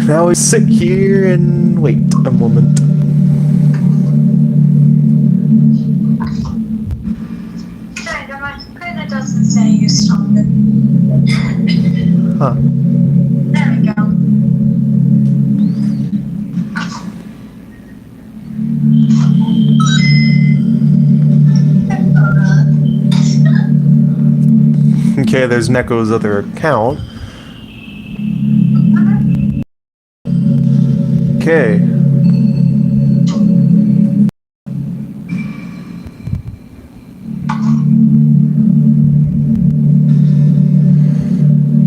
Now we sit here and wait a moment. It doesn't say you started. Huh. There we go. Okay, there's Neko's other account. Okay.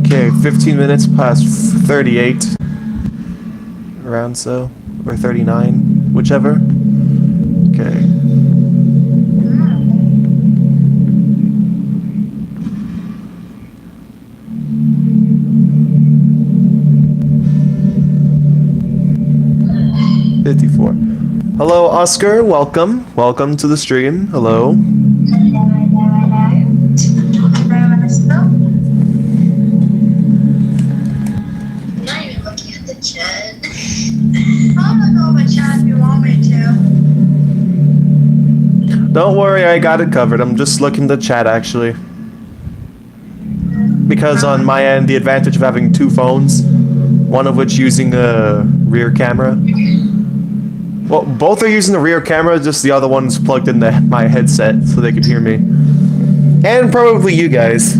Okay, 15 minutes past 38. Around so. Or 39. Whichever. Okay. Hello, Oscar. Welcome. Welcome to the stream. Hello. Hello. I'm not even looking at the chat. I'll look over chat if you want me to. Don't worry, I got it covered. I'm just looking to chat, actually. Because on my end, the advantage of having two phones, one of which using a rear camera. Well, both are using the rear camera, just the other one's plugged into my headset so they could hear me. And probably you guys.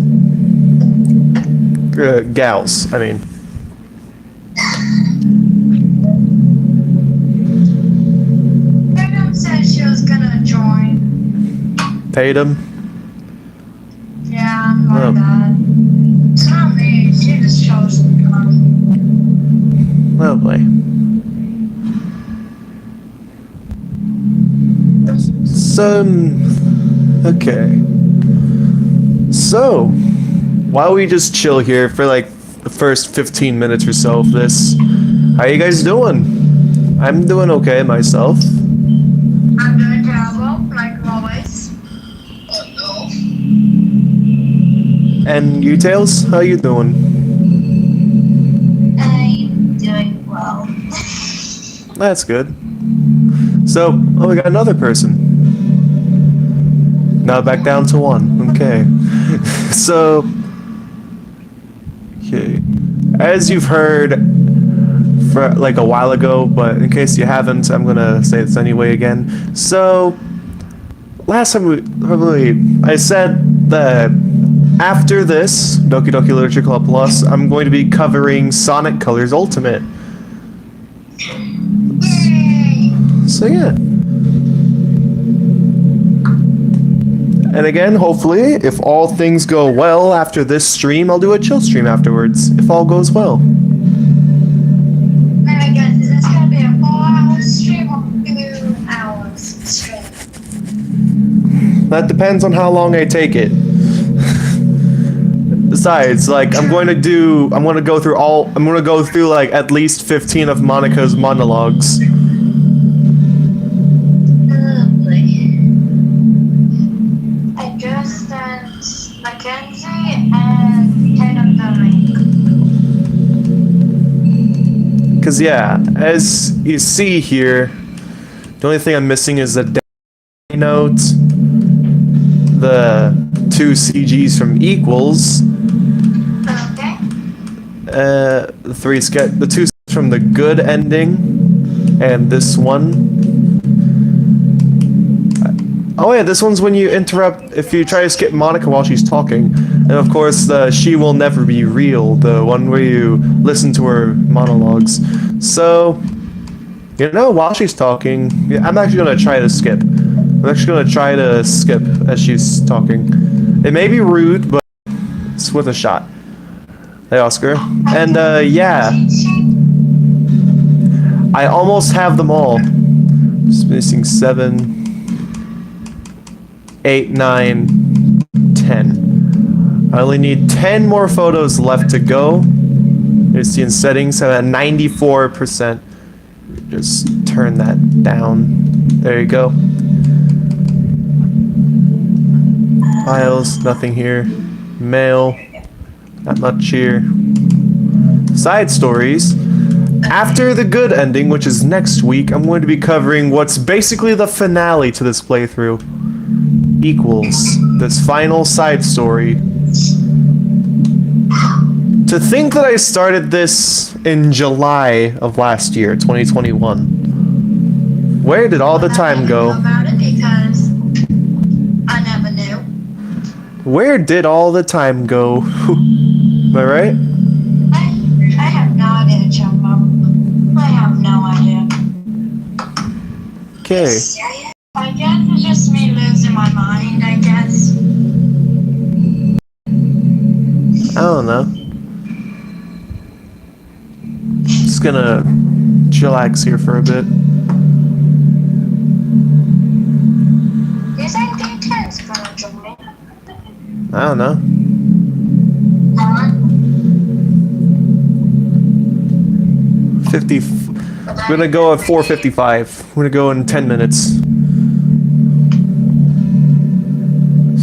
Gals, I mean. Miriam said she was gonna join. Tatum? Yeah, my bad. It's not me, she just chose to come. Lovely. Okay. So, while we just chill here for like the first 15 minutes or so of this, how you guys doing? I'm doing okay myself. I'm doing terrible, like always. Oh no. And you, Tails, how you doing? I'm doing well. That's good. So, oh, we got another person. Now back down to one. Okay. So, okay. As you've heard for like a while ago, but in case you haven't, I'm gonna say this anyway again. So, last time I said that after this Doki Doki Literature Club Plus, I'm going to be covering Sonic Colors Ultimate. So yeah. And again, hopefully, if all things go well after this stream, I'll do a chill stream afterwards, if all goes well. I guess is this gonna be a 4-hour stream or 2 hours stream? That depends on how long I take it. Besides, like, I'm gonna go through like at least 15 of Monika's monologues. I just sent Mackenzie and Tatum the link. Cause yeah, as you see here, the only thing I'm missing is the note, the 2 CGs from Equals, Okay. the 2 from the good ending, and this one. Oh yeah, this one's when you interrupt, if you try to skip Monika while she's talking. And of course, the She Will Never Be Real, the one where you listen to her monologues. So, you know, while she's talking, yeah, I'm actually going to try to skip. I'm actually going to try to skip as she's talking. It may be rude, but it's worth a shot. Hey, Oscar. And, yeah. I almost have them all. Just missing 7... 8, 9, 10. I only need 10 more photos left to go. You see in settings, I'm at 94%. Just turn that down. There you go. Files, nothing here. Mail, not much here. Side stories. After the good ending, which is next week, I'm going to be covering what's basically the finale to this playthrough. Equals. This final side story. To think that I started this in July of last year, 2021. Where did all the time go? About it because I never knew. Where did all the time go? Am I right? I have no idea, Jumbo. I have no idea. Okay. I guess it's just me losing my mind, I guess. I don't know. Just gonna chillax here for a bit. You think D10's gonna join? I don't know. Huh? 50. I'm gonna go at 4:55. I'm gonna go in 10 minutes.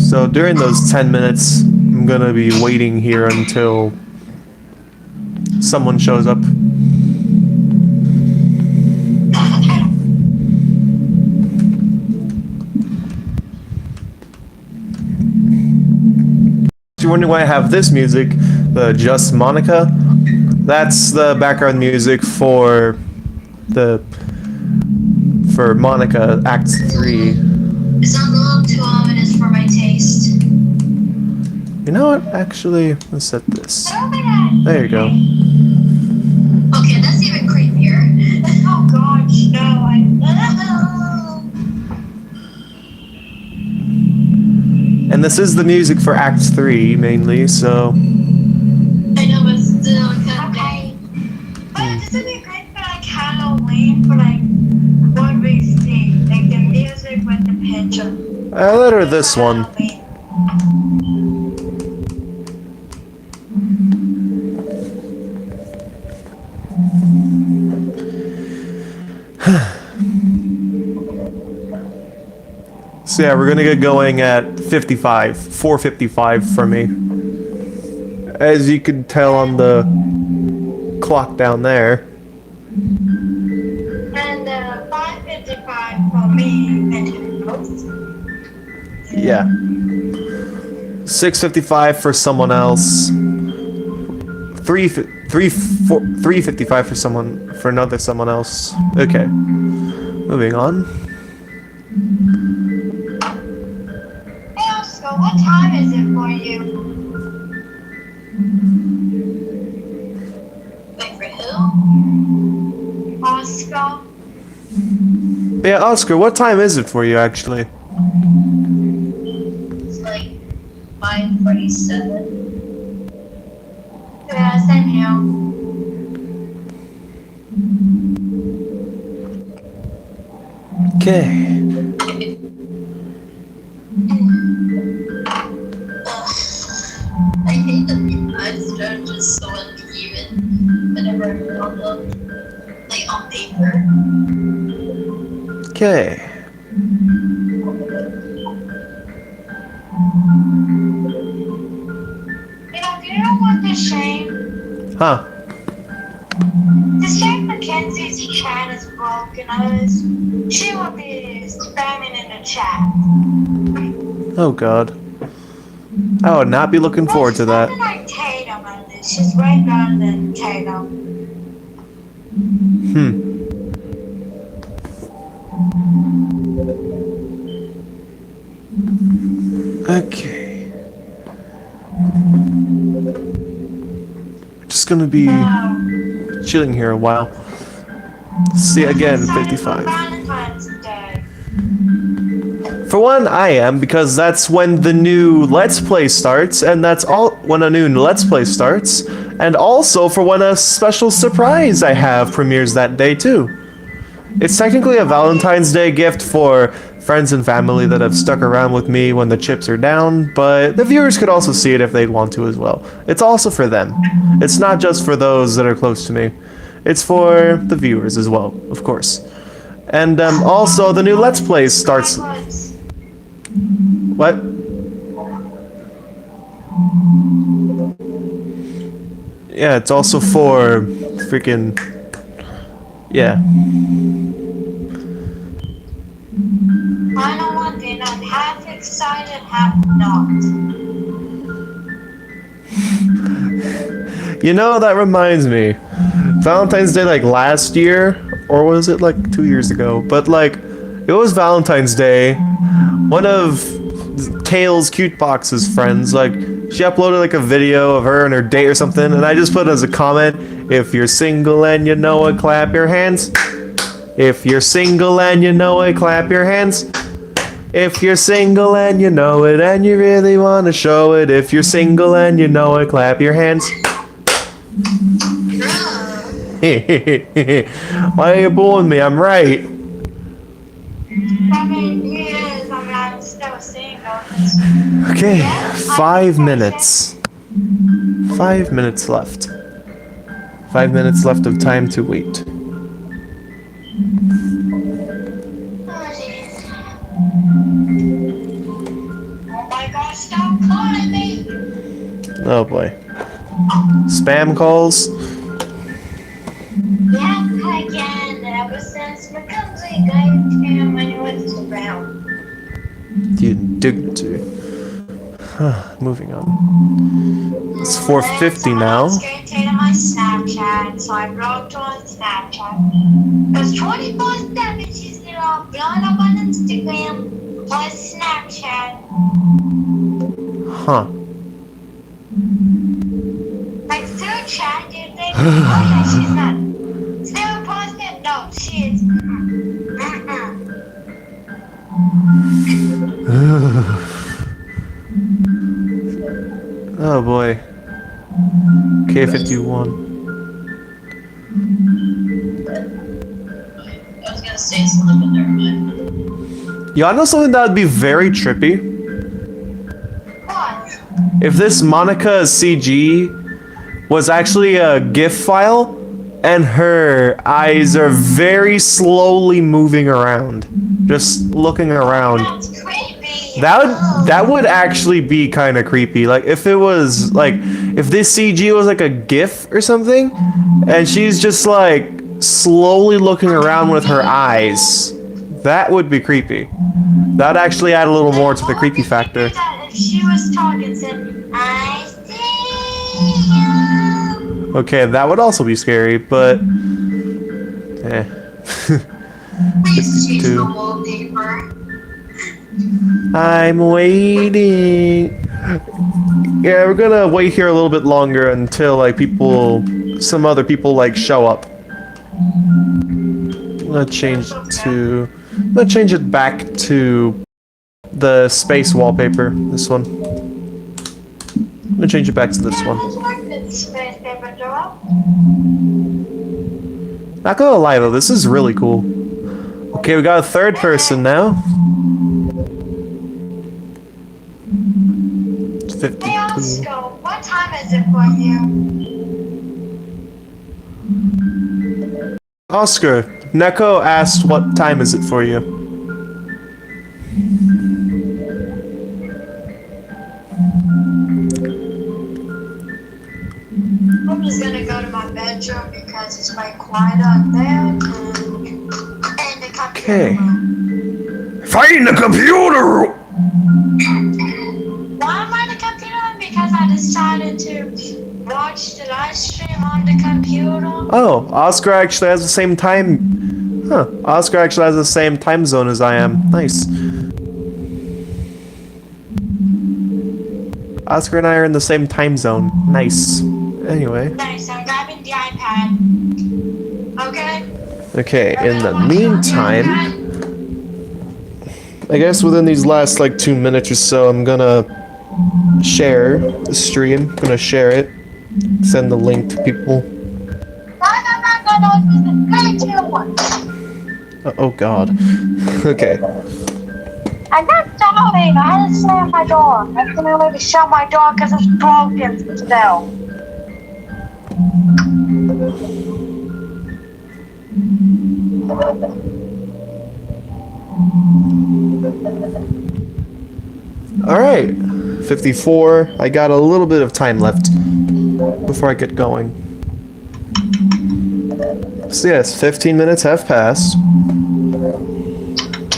So during those 10 minutes, I'm gonna be waiting here until someone shows up. If you're wondering why I have this music, the Just Monica, that's the background music for Monica Act 3. It sounds a little too ominous for my taste. You know what? Actually, let's set this. There you go. Okay, that's even creepier. Oh gosh, no, And this is the music for Act 3, mainly, so... I know, but still, okay. But this would be great for like Halloween, for like what we see, like the music with the picture. I let her this one. So yeah, we're gonna get going at 4:55 for me. As you can tell on the clock down there. And 5:55 for me and else. Yeah. 6:55 for someone else. 3:55 for another someone else. Okay. Moving on. Hey Oscar, what time is it for you? Wait for who? Oscar? Yeah, Oscar, what time is it for you actually? It's like 5:47. Yeah, same here. Okay. I hate that the eyes are just so uneven whenever I draw them, like on paper. Okay. Do you know what the shame? Huh. The shame Mackenzie's chat is broken. She will be spamming in the chat. Oh god. I would not be looking forward to that. She's like Tatum on this. She's way better than Tatum. Okay. Just gonna be chilling here a while. See you again, 55. Valentine's Day. For one, I am, because that's when the new Let's Play starts, and that's all when a new Let's Play starts, and also for when a special surprise I have premieres that day too. It's technically a Valentine's Day gift for friends and family that have stuck around with me when the chips are down, but the viewers could also see it if they'd want to as well. It's also for them. It's not just for those that are close to me. It's for the viewers as well, of course. And also, the new Let's Play starts... What? Yeah, it's also for freaking Yeah. I don't want it. I'm half excited, half not. You know, that reminds me. Valentine's Day, like, last year, or was it, like, 2 years ago? But, like, it was Valentine's Day. One of Kale's Cute Box's friends, like, she uploaded, like, a video of her and her date or something, and I just put as a comment, if you're single and you know it, clap your hands. If you're single and you know it, clap your hands. If you're single and you know it and you really want to show it, if you're single and you know it, clap your hands. Why are you booing me? I'm right. I mean, he is. I mean, I'm still single. Okay, 5 minutes. 5 minutes left. 5 minutes left of time to wait. Oh my gosh, stop calling me! Oh boy. Spam calls? Yeah, again, ever since Mackenzie gave him when he was around. The indignity. Moving on. It's 4:50 now. I was going to my Snapchat, so I blocked her on Snapchat. Because 24/7 she's either blown up on Instagram or Snapchat. Huh. Like, still chat, do you think? Oh yeah, she's not. Still posted? No, she is. Oh boy. K51. I was gonna say something, but never mind. Y'all know something that would be very trippy? What? If this Monika CG was actually a GIF file and her eyes are very slowly moving around. Just looking around. That's creepy. That would actually be kind of creepy. Like if it was like if this CG was like a GIF or something, and she's just like slowly looking around with her eyes, that would be creepy. That'd actually add a little more to the creepy factor. If she was talking, said, I see you. Okay, that would also be scary, but Please change the 52. wallpaper. I'm waiting. Yeah, we're gonna wait here a little bit longer until like some other people like show up. Let's change it back to the space wallpaper. This one. I'm gonna change it back to this one. Not gonna lie though, this is really cool. Okay, we got a third person now. It's 52. Hey Oscar, what time is it for you? Oscar, Neko asked what time is it for you? I'm just gonna go to my bedroom because it's way quieter up there. And the computer Okay. room. Find the computer! Why am I on the computer? Because I decided to watch the live stream on the computer. Oh, Oscar actually has the same time. Huh. Oscar actually has the same time zone as I am. Nice. Oscar and I are in the same time zone. Nice. Anyway. Nice, I'm grabbing the iPad. Okay? Okay, in the meantime, I guess within these last like 2 minutes or so, I'm gonna share the stream. I'm gonna share it. Send the link to people. Oh god. Okay. I'm not dying. I had to slam my door. I'm gonna need to shut my door because it's broken still. Alright. 54. I got a little bit of time left before I get going. So yes, 15 minutes have passed.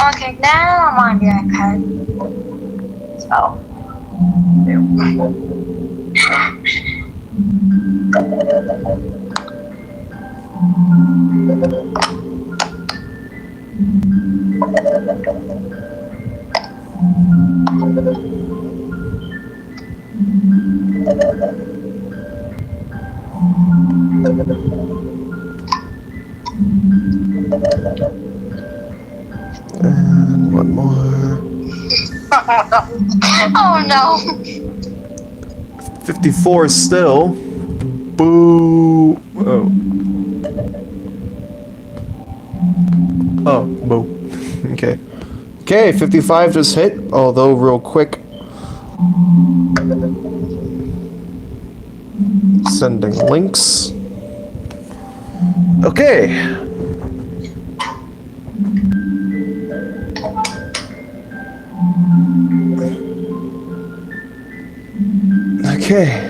Okay, now I'm on your iPad. So. And one more. Oh no! 54 still. Boo. Oh. Oh, boo. Okay. Okay, 55 just hit, although real quick. Sending links. Okay. Okay.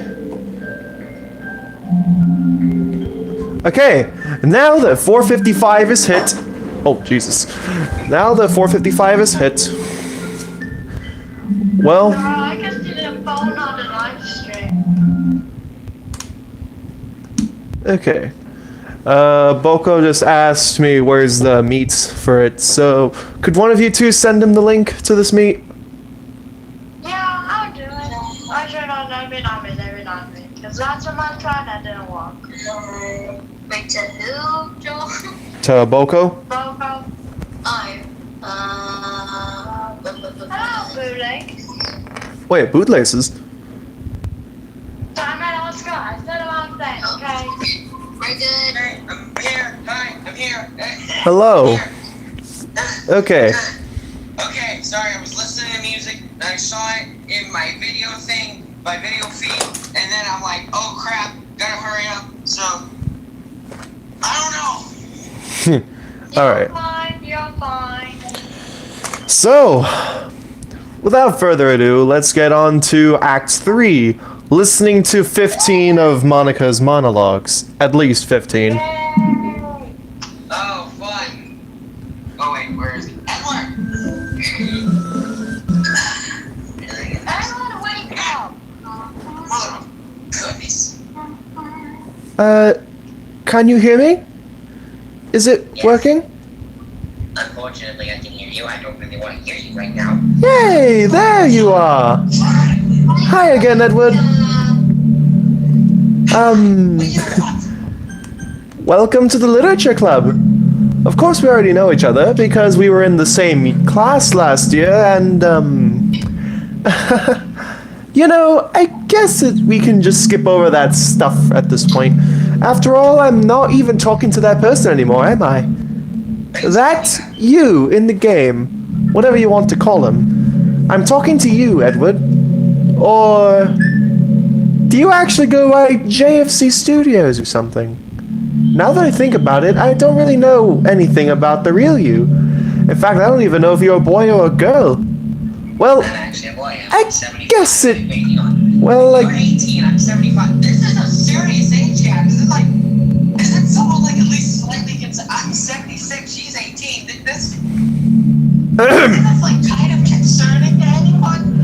Okay, now that 455 is hit. Oh, Jesus. Now that 455 is hit. Well. I guess you didn't phone on the live stream. Okay. Boko just asked me where's the meat for it, so could one of you two send him the link to this meet? Yeah, I'll do it. I should not every not me. Because last time I tried, that didn't work. Wait, to who, Joel? To Boko? Bobo. Hello, bootlegs. Wait, bootlaces? Damn it, Oscar. I said the wrong thing, okay? We're good. Hey, I'm here. Hi, I'm here. Hello. Here. Okay. Okay, sorry, I was listening to music, and I saw it in my video thing, my video feed, and then I'm like, oh crap, gotta hurry up, so, I don't know. Alright. You're fine. So, without further ado, let's get on to Act 3. Listening to 15 of Monika's monologues. At least 15. Yay! Oh, fun. Oh wait, where is it? Edward! Everyone wake up! Mother of goodness. Can you hear me? Is it Yes. working? Unfortunately, I can hear you. I don't really want to hear you right now. Yay, there you are! Hi again, Edward. Welcome to the Literature Club. Of course we already know each other because we were in the same class last year and, you know, I guess we can just skip over that stuff at this point. After all, I'm not even talking to that person anymore, am I? That's you in the game, whatever you want to call him. I'm talking to you, Edward. Or do you actually go by JFC Studios or something? Now that I think about it, I don't really know anything about the real you. In fact, I don't even know if you're a boy or a girl. Well, I'm actually a boy. I'm I 75. guess it... Well, You're like... 18, I'm 75. This is a serious age gap. Is it someone like at least slightly I'm 76, she's 18. This is like kind of concerning to anyone.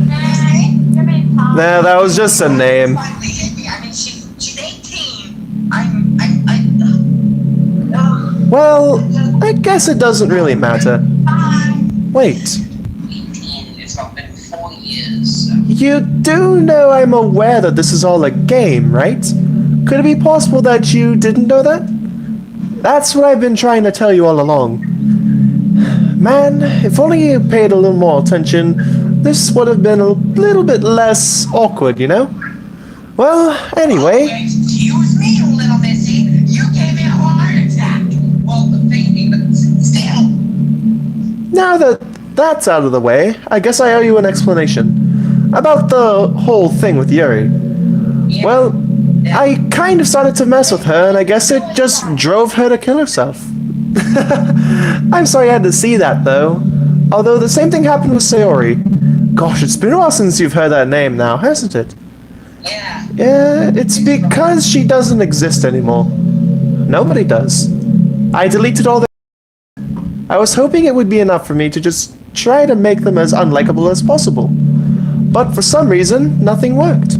Nah, that was just a name. I mean, she's 18. Well, I guess it doesn't really matter. Wait, 18. It's not been 4 years. So. you do know I'm aware that this is all a game, right? Could it be possible that you didn't know that? That's what I've been trying to tell you all along. Man, if only you paid a little more attention, this would have been a little bit less awkward, you know? Well, anyway... Oh, excuse me, you little missy. You gave me a heart attack. Well, the baby, but still. Now that that's out of the way, I guess I owe you an explanation. About the whole thing with Yuri. Yeah. Well, I kind of started to mess with her, and I guess it just drove her to kill herself. I'm sorry I had to see that, though. Although the same thing happened with Sayori. Gosh, it's been a while since you've heard that name now, hasn't it? Yeah. Yeah, it's because she doesn't exist anymore. Nobody does. I deleted all their... I was hoping it would be enough for me to just try to make them as unlikable as possible. But for some reason, nothing worked.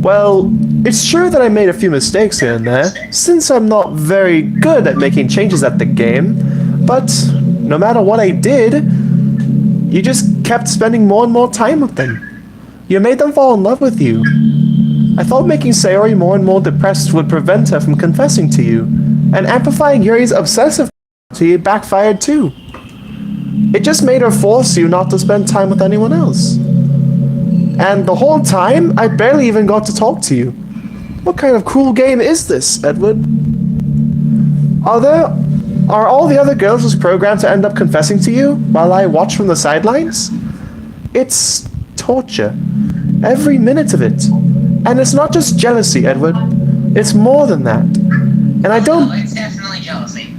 Well, it's true that I made a few mistakes here and there, since I'm not very good at making changes at the game, but no matter what I did, you just kept spending more and more time with them. You made them fall in love with you. I thought making Sayori more and more depressed would prevent her from confessing to you, and amplifying Yuri's obsessive to you backfired too. It just made her force you not to spend time with anyone else. And the whole time, I barely even got to talk to you. What kind of cruel game is this, Edward? Are all the other girls just programmed to end up confessing to you while I watch from the sidelines? It's torture. Every minute of it. And it's not just jealousy, Edward. It's more than that. And I don't... It's definitely jealousy.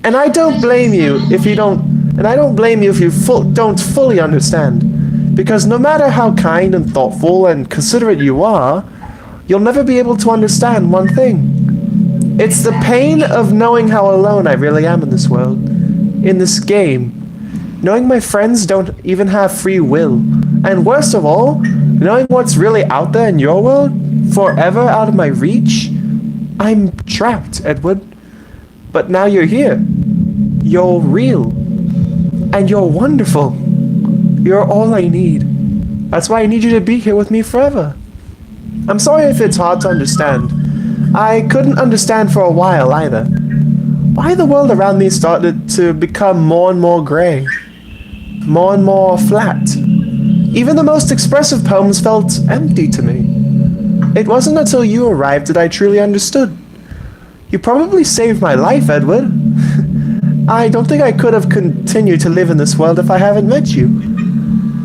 And I don't blame you if you don't... And I don't blame you if you don't fully understand. Because no matter how kind and thoughtful and considerate you are, you'll never be able to understand one thing. It's the pain of knowing how alone I really am in this world. In this game. Knowing my friends don't even have free will. And worst of all, knowing what's really out there in your world, forever out of my reach. I'm trapped, Edward. But now you're here. You're real. And you're wonderful. You're all I need. That's why I need you to be here with me forever. I'm sorry if it's hard to understand. I couldn't understand for a while either. Why the world around me started to become more and more grey. More and more flat. Even the most expressive poems felt empty to me. It wasn't until you arrived that I truly understood. You probably saved my life, Edward. I don't think I could have continued to live in this world if I haven't met you.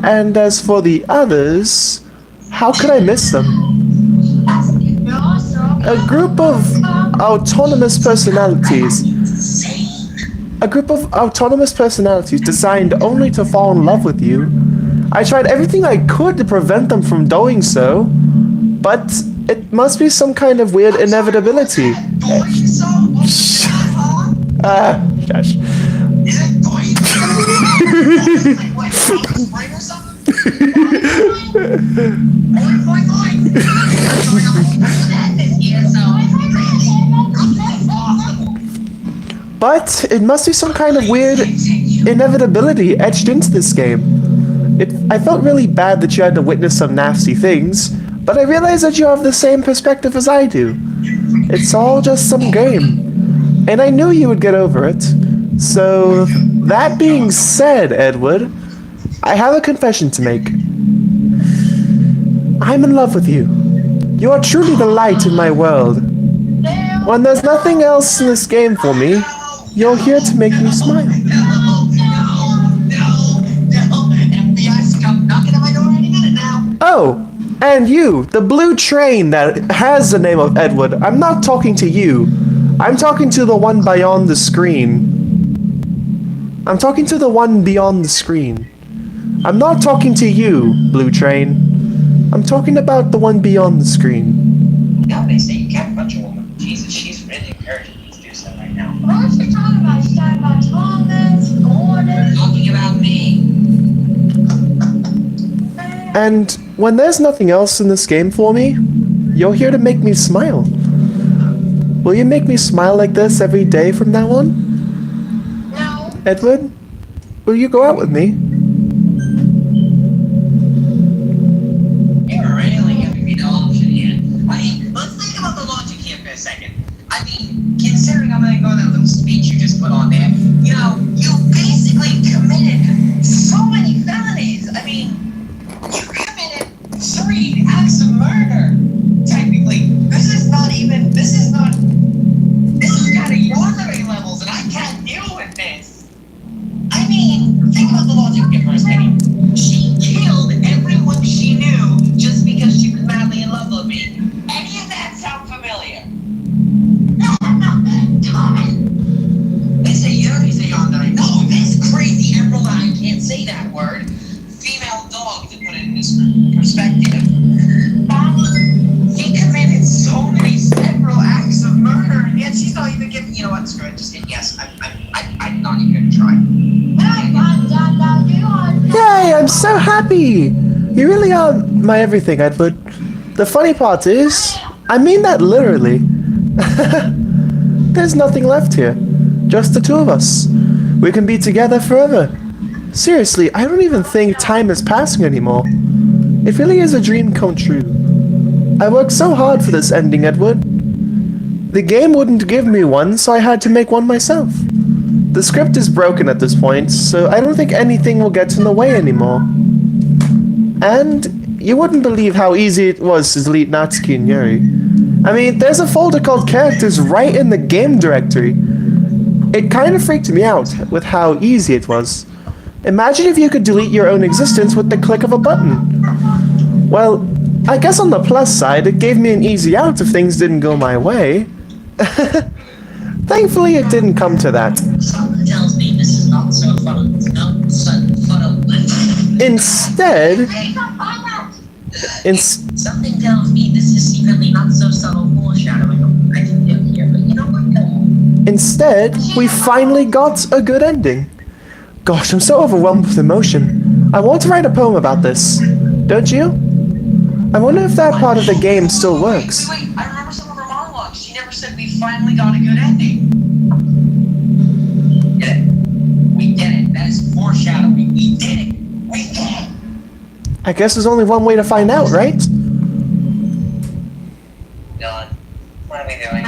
And as for the others, how could I miss them? A group of autonomous personalities. A group of autonomous personalities designed only to fall in love with you. I tried everything I could to prevent them from doing so, but it must be some kind of weird inevitability. Gosh. Is it going? Like what? Spring or something? But it must be some kind of weird inevitability etched into this game. I felt really bad that you had to witness some nasty things, but I realized that you have the same perspective as I do. It's all just some game. And I knew you would get over it. So, that being said, Edward, I have a confession to make. I'm in love with you. You are truly the light in my world. When there's nothing else in this game for me, you're here to make me smile. Oh, and you, the blue train that has the name of Edward, I'm not talking to you. I'm talking to the one beyond the screen. I'm talking to the one beyond the screen. I'm not talking to you, blue train. I'm talking about the one beyond the screen. Yeah, they say you can't punch a woman. Jesus, she's really encouraging me to do so right now. What are you talking about? She's talking about Thomas, Gordon. Talking about me. And when there's nothing else in this game for me, you're here to make me smile. Will you make me smile like this every day from now on? No. Edward, will you go out with me? You're really giving me the option here. I mean, let's think about the logic here for a second. I mean, considering I'm gonna go that little speech you just put on there, you know, you basically committed so many felonies. I mean, you committed 3 acts of murder. Technically, this is kind of yardlery levels, and I can't deal with this. I mean, think about the logic here for a second. She killed everyone she knew just because she was madly in love with me. Any of that sound familiar? No, Thomas. They say Yuri's a yandere. No, this crazy emerald, I can't say that word. Female dog, to put it in this perspective. He committed so many several acts of murder. give, you know what, screw it, just hit yes. I'm not even gonna try. Yay, I'm so happy! You really are my everything, Edward. The funny part is, I mean that literally. There's nothing left here. Just the two of us. We can be together forever. Seriously, I don't even think time is passing anymore. It really is a dream come true. I worked so hard for this ending, Edward. The game wouldn't give me one, so I had to make one myself. The script is broken at this point, so I don't think anything will get in the way anymore. And you wouldn't believe how easy it was to delete Natsuki and Yuri. I mean, there's a folder called Characters right in the game directory. It kind of freaked me out with how easy it was. Imagine if you could delete your own existence with the click of a button. Well, I guess on the plus side, it gave me an easy out if things didn't go my way. Thankfully, it didn't come to that. Something tells me this is not so fun. Instead, Something tells me this is secretly not so subtle foreshadowing. I didn't get here, but you know what? Instead, we finally got a good ending. Gosh, I'm so overwhelmed with emotion. I want to write a poem about this. Don't you? I wonder if that part of the game still works. Wait, I remember some of her monologues. She never said we finally got a good ending. Get it? We did it. That is foreshadowing. We did it. We did it. I guess there's only one way to find out, right? Dylan, what are we doing?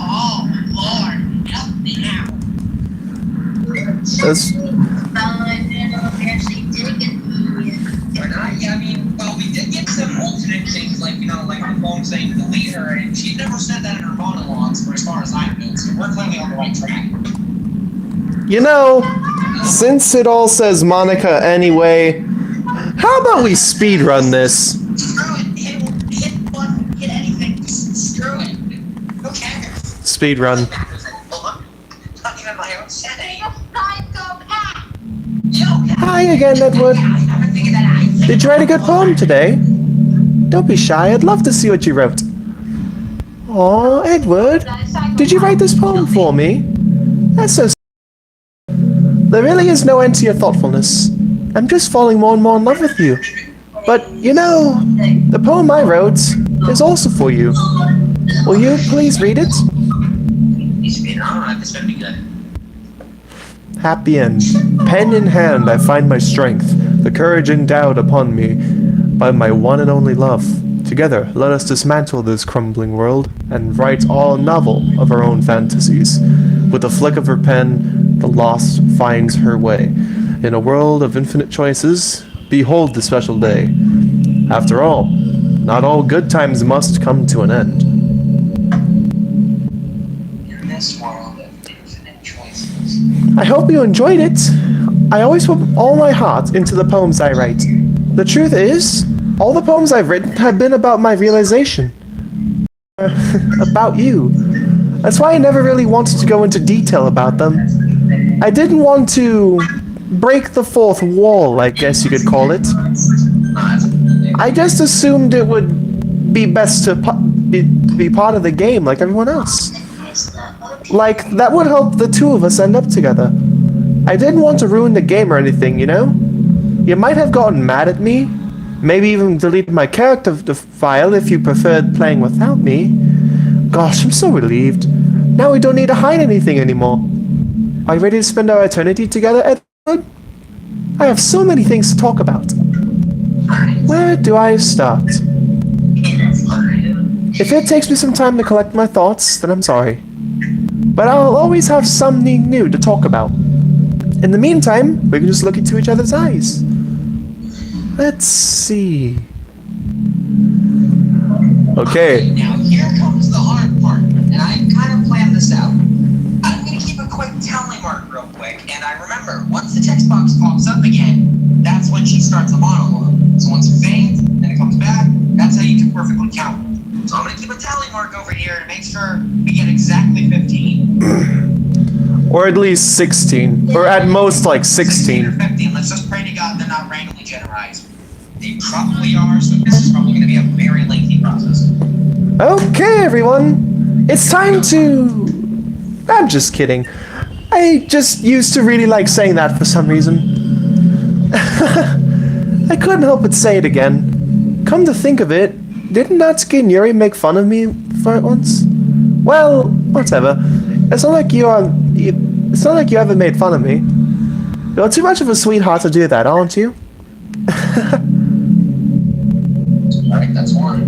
Oh, Lord, help me out. That's... Or not? Yeah, I mean, well, we did get some alternate things, like, you know, like her phone saying delete her, and she never said that in her monologues, for as far as I know, so we're clearly on the right track. You know, since it all says Monika anyway, how about we speedrun this? Screw it. Hit one, hit anything. Screw it. Who cares? Speedrun. Not even my own sanity. Hi again, Edward. I haven't figured that out. Did you write a good poem today? Don't be shy, I'd love to see what you wrote. Aw, Edward, did you write this poem for me? That's so sweet. There really is no end to your thoughtfulness. I'm just falling more and more in love with you. But, you know, the poem I wrote is also for you. Will you please read it? Alright, this better be good. Happy end. Pen in hand, I find my strength, the courage endowed upon me by my one and only love. Together, let us dismantle this crumbling world and write all novel of our own fantasies. With a flick of her pen, the lost finds her way. In a world of infinite choices, behold the special day. After all, not all good times must come to an end. In this world of infinite choices. I hope you enjoyed it. I always put all my heart into the poems I write. The truth is, all the poems I've written have been about my realization. About you. That's why I never really wanted to go into detail about them. I didn't want to break the fourth wall, I guess you could call it. I just assumed it would be best to be part of the game like everyone else. Like, that would help the two of us end up together. I didn't want to ruin the game or anything, you know? You might have gotten mad at me, maybe even deleted my character file if you preferred playing without me. Gosh, I'm so relieved. Now we don't need to hide anything anymore. Are you ready to spend our eternity together, Edward? I have so many things to talk about. Where do I start? If it takes me some time to collect my thoughts, then I'm sorry. But I'll always have something new to talk about. In the meantime, we can just look into each other's eyes. Let's see. Okay. Now here comes the hard part, and I kind of planned this out. I'm gonna keep a quick tally mark real quick, and I remember, once the text box pops up again, that's when she starts a monologue. So once it fades, then it comes back, that's how you can perfectly count. So I'm gonna keep a tally mark over here to make sure we get exactly 15. Or at least 16. Or at most like 16. 15. Let's just pray to God they're not randomly generized. They probably are, so this is probably gonna be a very lengthy process. Okay, everyone. It's time to I'm just kidding. I just used to really like saying that for some reason. I couldn't help but say it again. Come to think of it, didn't Natsuki and Yuri make fun of me for it once? Well, whatever. It's not like you ever made fun of me. You're too much of a sweetheart to do that, aren't you? Alright, that's one.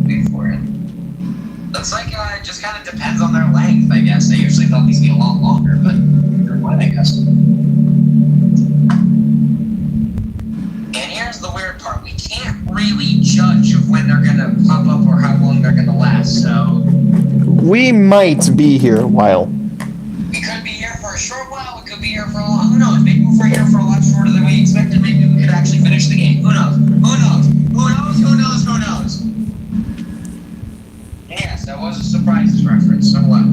Wait for it. Looks like it just kind of depends on their length, I guess. I usually thought these would be a lot longer, but either one, I guess. And here's the weird part. We can't really judge of when they're going to pop up or how long they're going to last, so... We might be here a while. We could be here for a short while, we could be here for a long... Who knows? Maybe we're here for a lot shorter than we expected. Maybe we could actually finish the game. Who knows? Who knows? Who knows? Who knows? Who knows? Yes, that was a surprises reference. So what?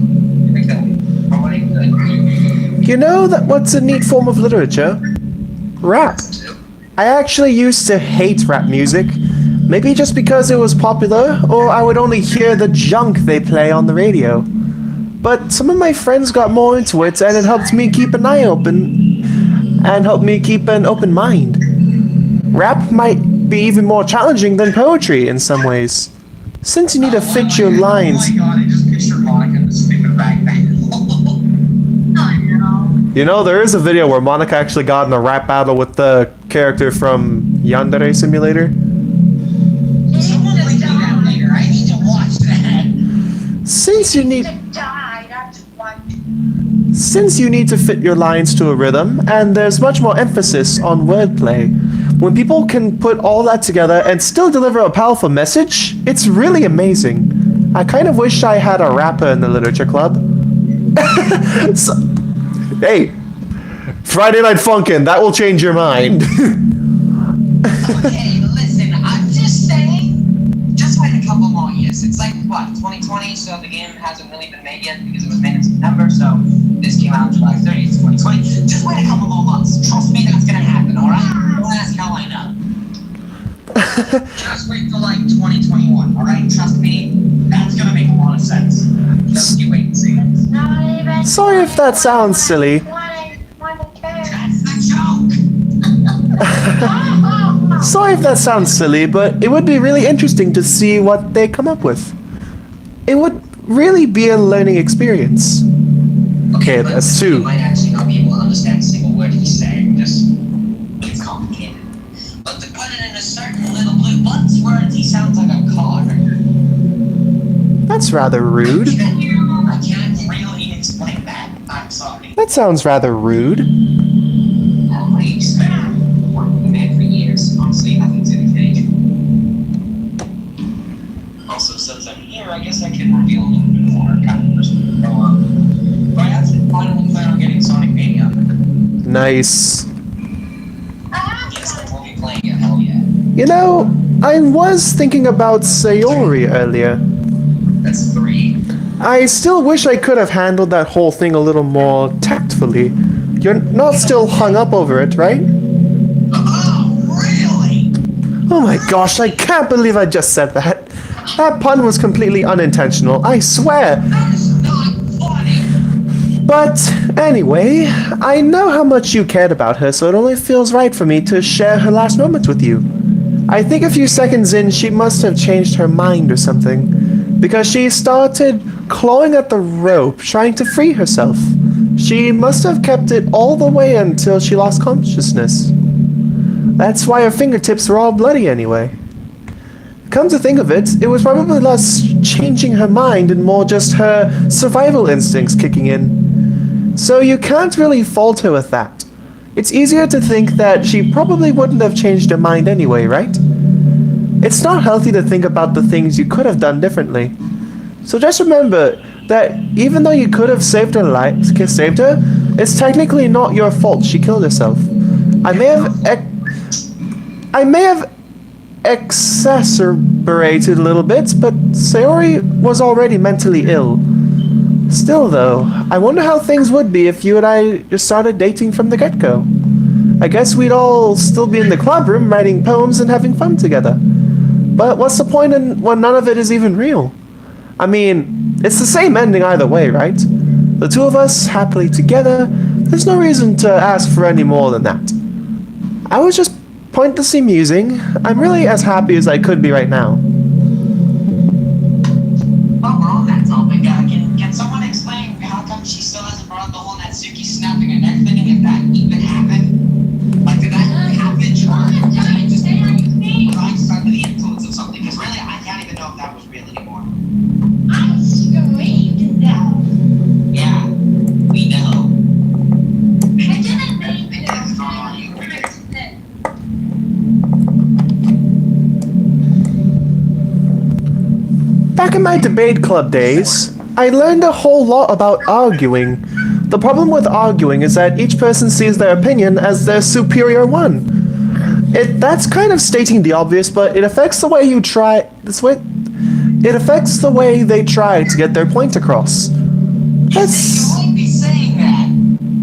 You know that what's a neat form of literature? Rap. I actually used to hate rap music. Maybe just because it was popular, or I would only hear the junk they play on the radio. But some of my friends got more into it, and it helped me keep an eye open, and helped me keep an open mind. Rap might be even more challenging than poetry in some ways, since you need to fit your lines. Oh my god, I just pictured Monika in the stupid backpack. You know, there is a video where Monika actually got in a rap battle with the character from Yandere Simulator. Someone link me that later. I need to watch that. Since you need... Die, that's what. Since you need to fit your lines to a rhythm, and there's much more emphasis on wordplay, when people can put all that together and still deliver a powerful message, it's really amazing. I kind of wish I had a rapper in the literature club. So, hey, Friday Night Funkin', that will change your mind. Okay, listen, I'm just saying, just wait a couple more years. It's like, what, 2020, so the game hasn't really been made yet because it was made in September, so this came out July 30th, 2020. Just wait a couple more months. Trust me, that's gonna happen, alright? Don't ask how I know. Just wait till like 2021, alright? Trust me, that's gonna make a lot of sense. Just you wait and see. Not even. Sorry if that sounds silly. That's the joke! Sorry if that sounds silly, but it would be really interesting to see what they come up with. It would really be a learning experience. Okay, but that's You two. might actually not be able to understand a single word he's saying, just, it's complicated. But to put it in a certain little blue bunch words, he sounds like a car. That's rather rude. I can't really explain that. I'm sorry. That sounds rather rude. What do you expect? Working with a man for years. Honestly, nothing's in the cage. Also, since I'm here, I guess I can reveal a little bit more kind of person. So, but I actually finally plan on getting Sonic Mania. Nice. Yes, I will be playing it, hell yeah. You know, I was thinking about Sayori earlier. That's 3. I still wish I could have handled that whole thing a little more tactfully. You're not still hung up over it, right? Oh, really? Oh my gosh, I can't believe I just said that. That pun was completely unintentional, I swear. That is not funny. But anyway, I know how much you cared about her, so it only feels right for me to share her last moments with you. I think a few seconds in, she must have changed her mind or something, because she started clawing at the rope, trying to free herself. She must have kept it all the way until she lost consciousness. That's why her fingertips were all bloody anyway. Come to think of it, it was probably less changing her mind and more just her survival instincts kicking in. So you can't really fault her with that. It's easier to think that she probably wouldn't have changed her mind anyway, right? It's not healthy to think about the things you could have done differently. So just remember that even though you could have saved her, it's technically not your fault she killed herself. I may have exacerbated a little bit, but Sayori was already mentally ill. Still though, I wonder how things would be if you and I just started dating from the get-go. I guess we'd all still be in the club room writing poems and having fun together. But what's the point when none of it is even real? I mean, it's the same ending either way, right? The two of us happily together, there's no reason to ask for any more than that. I was just pointlessly musing. I'm really as happy as I could be right now. While we're on that topic, can someone explain how come she still hasn't brought up the whole Natsuki snapping her neck thing, if that even happened? Like, did that really happen? Just under the influence of something, because really, I can't even know if that was real anymore. I screamed though. Yeah, we know. I didn't make it. That's not on you. Back in my debate club days, I learned a whole lot about arguing. The problem with arguing is that each person sees their opinion as their superior one. That's kind of stating the obvious, but it affects the way you try. It affects the way they try to get their point across. You might be saying that,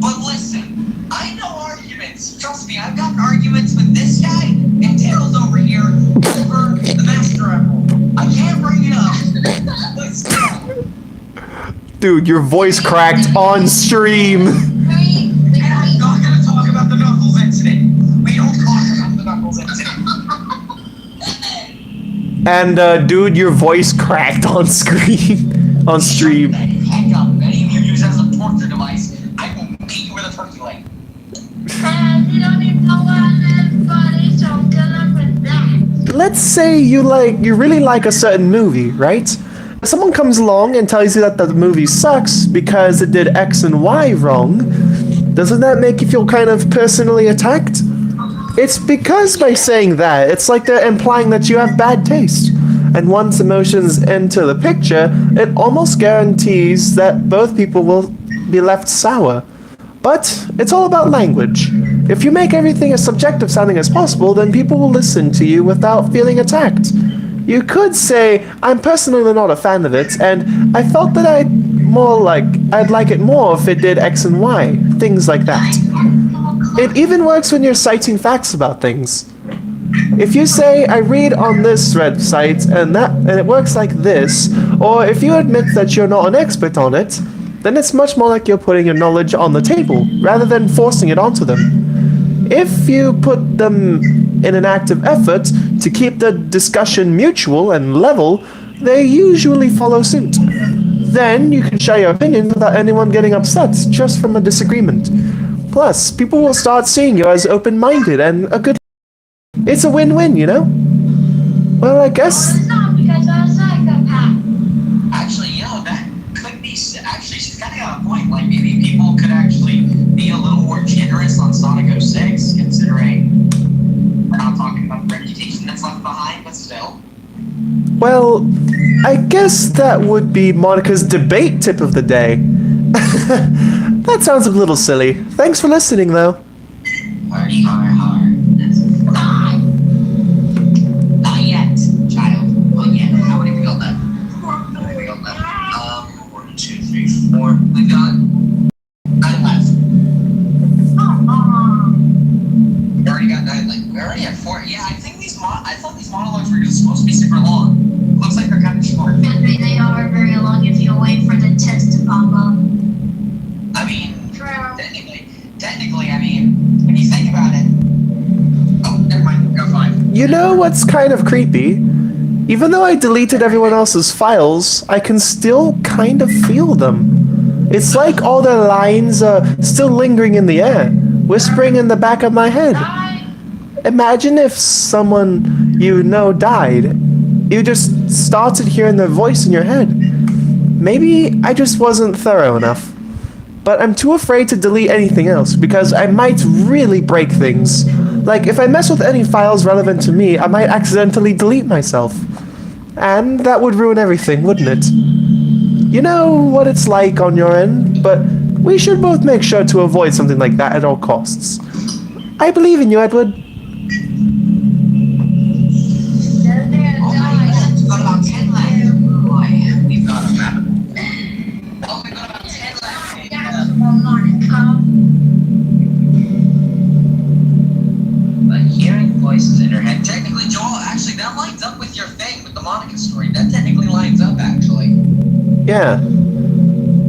but listen, I know arguments. Trust me, I've gotten arguments with this guy and Tails over here over the Master Emerald. I can't bring it up, but still. Dude, your voice cracked on stream. And I'm not gonna talk about the Knuckles incident. We don't talk about the Knuckles incident. And dude, your voice cracked on screen. On stream. Hang up. Any of you use as a torture device, I will beat you with a turkey leg. And you don't even know where I live, buddy, so good luck with that. Let's say you really like a certain movie, right? If someone comes along and tells you that the movie sucks because it did X and Y wrong, doesn't that make you feel kind of personally attacked? It's because by saying that, it's like they're implying that you have bad taste. And once emotions enter the picture, it almost guarantees that both people will be left sour. But it's all about language. If you make everything as subjective sounding as possible, then people will listen to you without feeling attacked. You could say, I'm personally not a fan of it, and I felt that I'd like it more if it did X and Y, things like that. It even works when you're citing facts about things. If you say, I read on this website and it works like this, or if you admit that you're not an expert on it, then it's much more like you're putting your knowledge on the table, rather than forcing it onto them. If you put them in an active effort to keep the discussion mutual and level, they usually follow suit. Then you can share your opinion without anyone getting upset just from a disagreement. Plus, people will start seeing you as open-minded and a good... It's a win-win, you know? Well, I guess... It's not because I was psychopath. Actually, that could be... Actually, she's kind of got a point. Like, maybe people could actually be a little more generous on Sonic 06, considering we're not talking about the reputation that's left behind, but still. Well, I guess that would be Monika's debate tip of the day. That sounds a little silly. Thanks for listening, though. Harsh, not yet, child. Not yet. How many we got left? How many we got left? 1, 2, 3, 4. We got 9 left. We already got 9 left. We already have 4. Yeah, I think I thought these monologues were just supposed to be super long. Looks like they're kind of short. And they are very long if you wait for the test to pop up. I mean, technically, I mean, when you think about it. Oh, never mind. Go fine. You know what's kind of creepy? Even though I deleted everyone else's files, I can still kind of feel them. It's like all their lines are still lingering in the air, whispering in the back of my head. Imagine if someone you know died. You just started hearing their voice in your head. Maybe I just wasn't thorough enough. But I'm too afraid to delete anything else, because I might really break things. Like, if I mess with any files relevant to me, I might accidentally delete myself. And that would ruin everything, wouldn't it? You know what it's like on your end, but we should both make sure to avoid something like that at all costs. I believe in you, Edward. We've got about 10 left. Boy, we've got about... Oh, we've got about 10 left. But hearing voices in her head, technically, Joel, actually, that lines up with your thing with the Monica story. That technically lines up, actually. Yeah.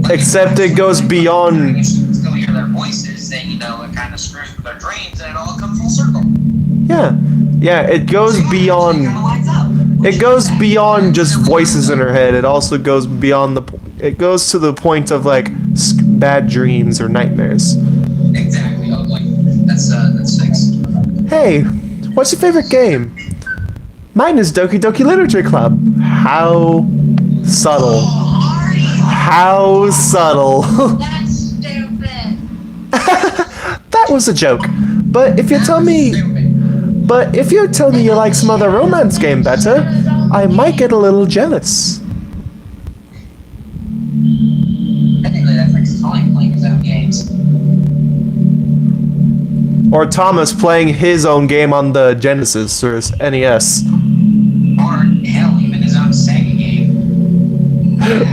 Like, Except it goes beyond. You still hear their voices, then you know it kind of screws with their dreams, and it all comes full circle. Yeah. Yeah, it goes beyond. It goes beyond just voices in her head. It also goes beyond the. It goes to the point of like bad dreams or nightmares. Exactly. Oh, like that's 6. Hey, what's your favorite game? Mine is Doki Doki Literature Club. How subtle. How subtle. That's stupid. That was a joke. But if you tell me you like some other romance game better, I might get a little jealous. Technically, that's like Sonic playing his own games. Or Thomas playing his own game on the Genesis or NES. Or hell, even his own Sega game. That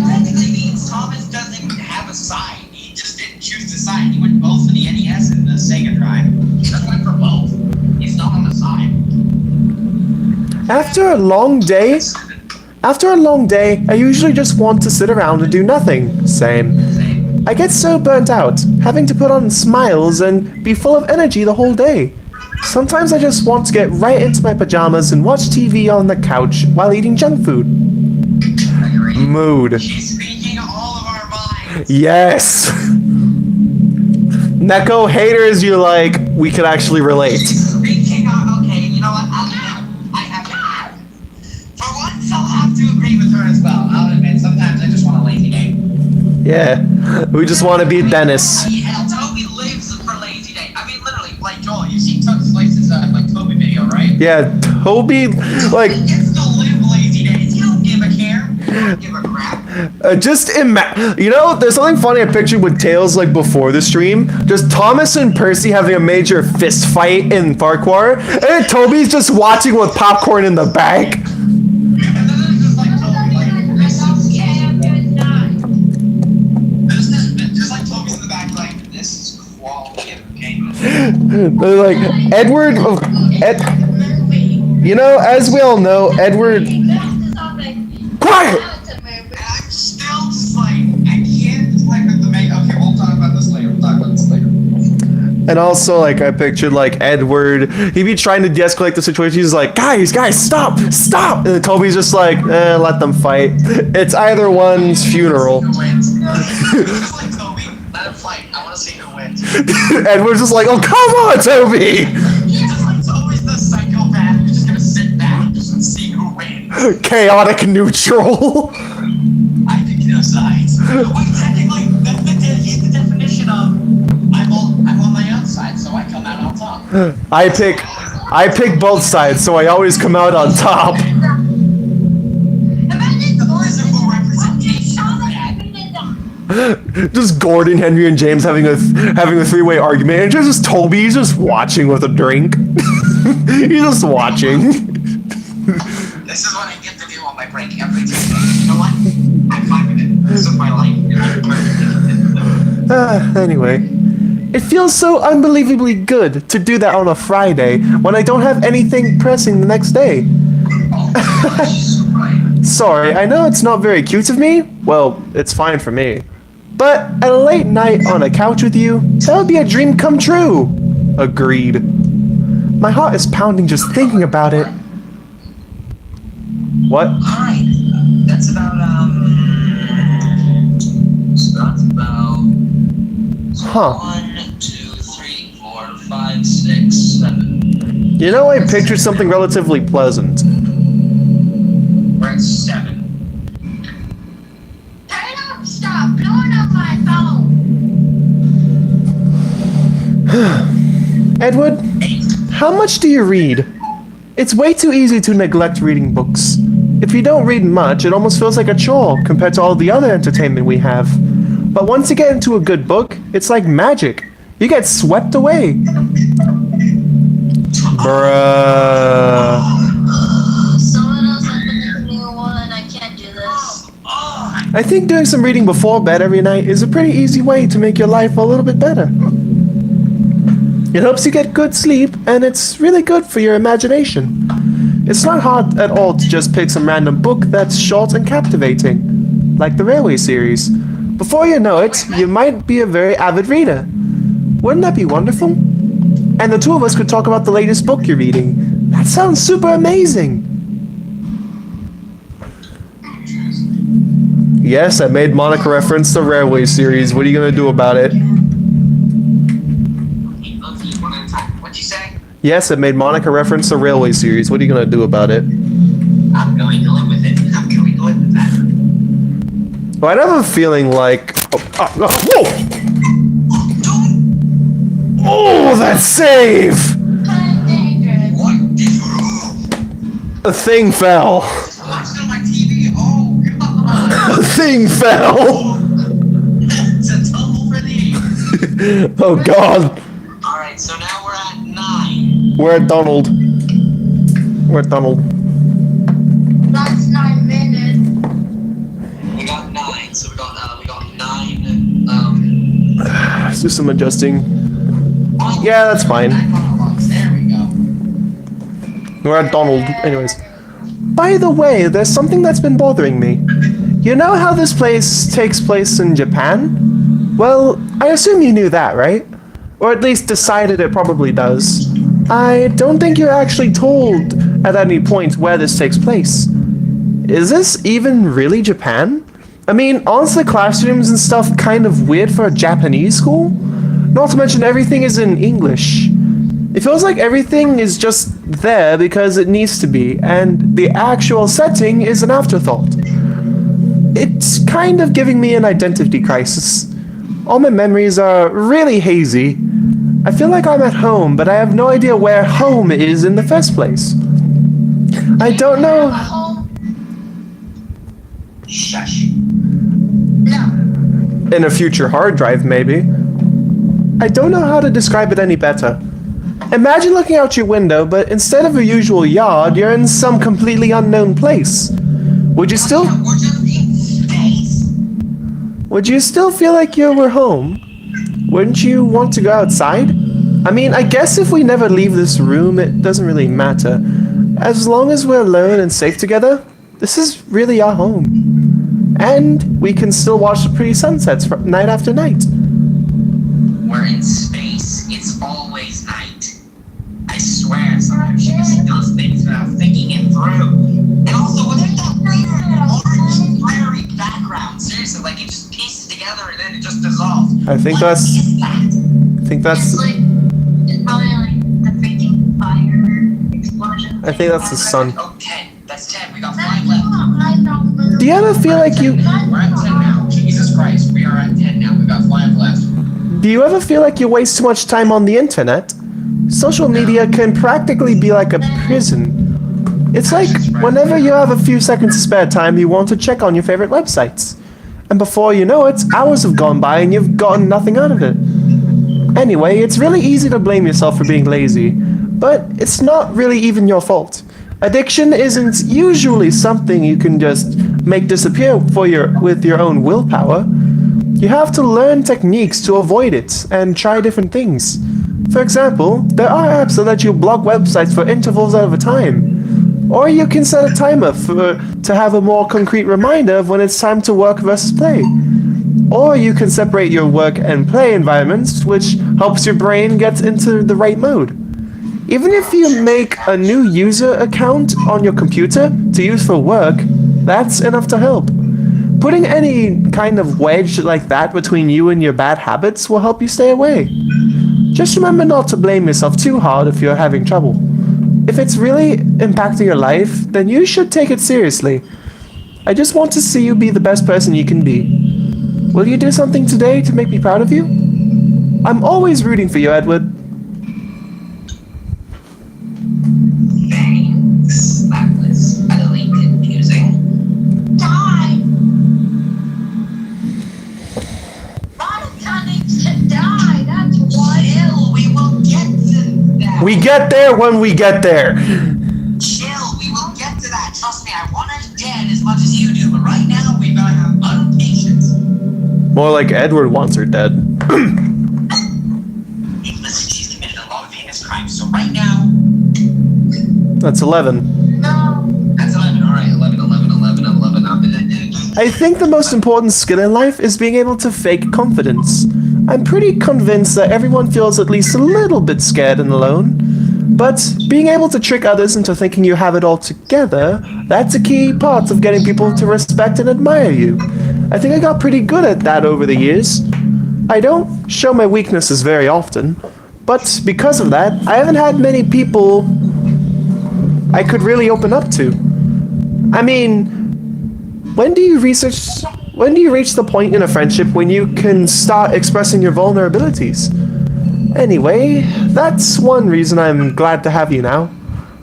technically means Thomas doesn't have a side. He just didn't choose the side. He went both for the NES and the Sega Drive. He just went for both. He's not on the side. After a long day, I usually just want to sit around and do nothing. Same. I get so burnt out, having to put on smiles and be full of energy the whole day. Sometimes I just want to get right into my pajamas and watch TV on the couch while eating junk food. Mood. She's speaking all of our minds. Yes! Neko, haters, you like, we could actually relate. She's speaking on, okay, you know what? I have for once, I'll have to agree with her as well. I'll admit, sometimes I just want a lazy day. Yeah, we just want to be Dennis. Hell, Toby lives for lazy day. I mean, literally, like Joel, you see Tux Slice's like Toby video, right? Yeah, Toby, like, He gets to live lazy days. He don't give a care. He don't give a crap. you know, there's something funny I pictured with Tails like before the stream. Just Thomas and Percy having a major fist fight in Farquhar, and then Toby's just watching with popcorn in the bag. And then there's just like Toby, like, just like Toby's in the back, like, this is quality entertainment. They're like, Edward, you know, as we all know, Edward, quiet! I'm still just like, I can't just like with the make. Okay, we'll talk about this later. And also, like, I pictured, like, Edward, he'd be trying to de-escalate the situation. He's like, guys, stop! And then Toby's just like, let them fight. It's either one's funeral. Just like Toby, let him fight. I want to see who wins. Edward's just like, oh, come on, Toby! Just like Toby's the psychopath who's just gonna sit back just and see who wins. Chaotic neutral. I pick no sides. Wait, technically, he's the definition of I'm on my own side, so I come out on top. I pick both sides, so I always come out on top. Imagine the physical representation of that. Just Gordon, Henry, and James having a three-way argument, and just Toby, he's just watching with a drink. He's just watching. This is what I get to do on my break every Tuesday. You know what? I'm fine with it. This is my life. Anyway, it feels so unbelievably good to do that on a Friday when I don't have anything pressing the next day. Sorry, I know it's not very cute of me. Well, it's fine for me. But at a late night on a couch with you, that would be a dream come true. Agreed. My heart is pounding just thinking about it. What? Alright. That's about, Huh. 1, 2, 3, 4, 5, 6, 7. You know, I pictured something relatively pleasant. We're at 7. Stop blowing up my phone. Edward, how much do you read? It's way too easy to neglect reading books. If you don't read much, it almost feels like a chore compared to all the other entertainment we have. But once you get into a good book, it's like magic. You get swept away. Bruh. Someone else opened a new one. I can't do this. I think doing some reading before bed every night is a pretty easy way to make your life a little bit better. It helps you get good sleep, and it's really good for your imagination. It's not hard at all to just pick some random book that's short and captivating, like the Railway series. Before you know it, you might be a very avid reader. Wouldn't that be wonderful? And the two of us could talk about the latest book you're reading. That sounds super amazing! Yes, I made Monika reference the Railway series. What are you gonna do about it? What'd you say? Yes, I made Monika reference the Railway series. What are you gonna do about it? I'm going to live with it. I'm going to live with that. Well, I have a feeling like... whoa! Oh, that save! Kind of dangerous. What did you A thing fell. just watched it on my TV? Oh, God. A thing fell! It's a tumble for the ages. Oh god. Alright, so now we're at 9. We're at Donald. We're at Donald. That's 9 minutes. We got 9, so we got 9, Let's do some adjusting. Yeah, that's fine. There we go. We're at Donald. Anyways. By the way, there's something that's been bothering me. You know how this place takes place in Japan? Well, I assume you knew that, right? Or at least decided it probably does. I don't think you're actually told at any point where this takes place. Is this even really Japan? I mean, aren't the classrooms and stuff kind of weird for a Japanese school? Not to mention everything is in English. It feels like everything is just there because it needs to be, and the actual setting is an afterthought. It's kind of giving me an identity crisis. All my memories are really hazy. I feel like I'm at home, but I have no idea where home is in the first place. I don't know... Shush. No. In a future hard drive, maybe. I don't know how to describe it any better. Imagine looking out your window, but instead of a usual yard, you're in some completely unknown place. Would you still... We're just in space. Would you still feel like you were home? Wouldn't you want to go outside? I mean, I guess if we never leave this room, it doesn't really matter. As long as we're alone and safe together, this is really our home. And we can still watch the pretty sunsets night after night. We're in space. It's always night. I swear, sometimes she just does things without thinking it through. And also, what is that weird orange prairie background? Seriously, like it just pieces together and then it just dissolves. I think What that's... is that? I think that's... It's like, it's probably like the freaking fire explosion. I think that's the sun. Oh, 10. That's 10. We got That's 5 left. Do you ever feel like you... We're at 10 now. Jesus Christ, we are at 10 now. We got 5 left. Do you ever feel like you waste too much time on the internet? Social media can practically be like a prison. It's like whenever you have a few seconds of spare time, you want to check on your favorite websites. And before you know it, hours have gone by and you've gotten nothing out of it. Anyway, it's really easy to blame yourself for being lazy, but it's not really even your fault. Addiction isn't usually something you can just make disappear with your own willpower. You have to learn techniques to avoid it and try different things. For example, there are apps that let you block websites for intervals out of a time. Or you can set a timer to have a more concrete reminder of when it's time to work versus play. Or you can separate your work and play environments, which helps your brain get into the right mode. Even if you make a new user account on your computer to use for work, that's enough to help. Putting any kind of wedge like that between you and your bad habits will help you stay away. Just remember not to blame yourself too hard if you're having trouble. If it's really impacting your life, then you should take it seriously. I just want to see you be the best person you can be. Will you do something today to make me proud of you? I'm always rooting for you, Edward. Thanks. That was utterly confusing. Die! Monica needs to die, that's why. Chill, we will get to that. We get there when we get there. Chill, we will get to that. Trust me, I want her dead as much as you do, but right now we gotta have patience. More like Edward wants her dead. Listen, she's committed a lot of heinous crimes, so right now... That's 11. No, I think the most important skill in life is being able to fake confidence. I'm pretty convinced that everyone feels at least a little bit scared and alone. But being able to trick others into thinking you have it all together, that's a key part of getting people to respect and admire you. I think I got pretty good at that over the years. I don't show my weaknesses very often, but because of that, I haven't had many people I could really open up to. I mean, when do you reach the point in a friendship when you can start expressing your vulnerabilities? Anyway, that's one reason I'm glad to have you now.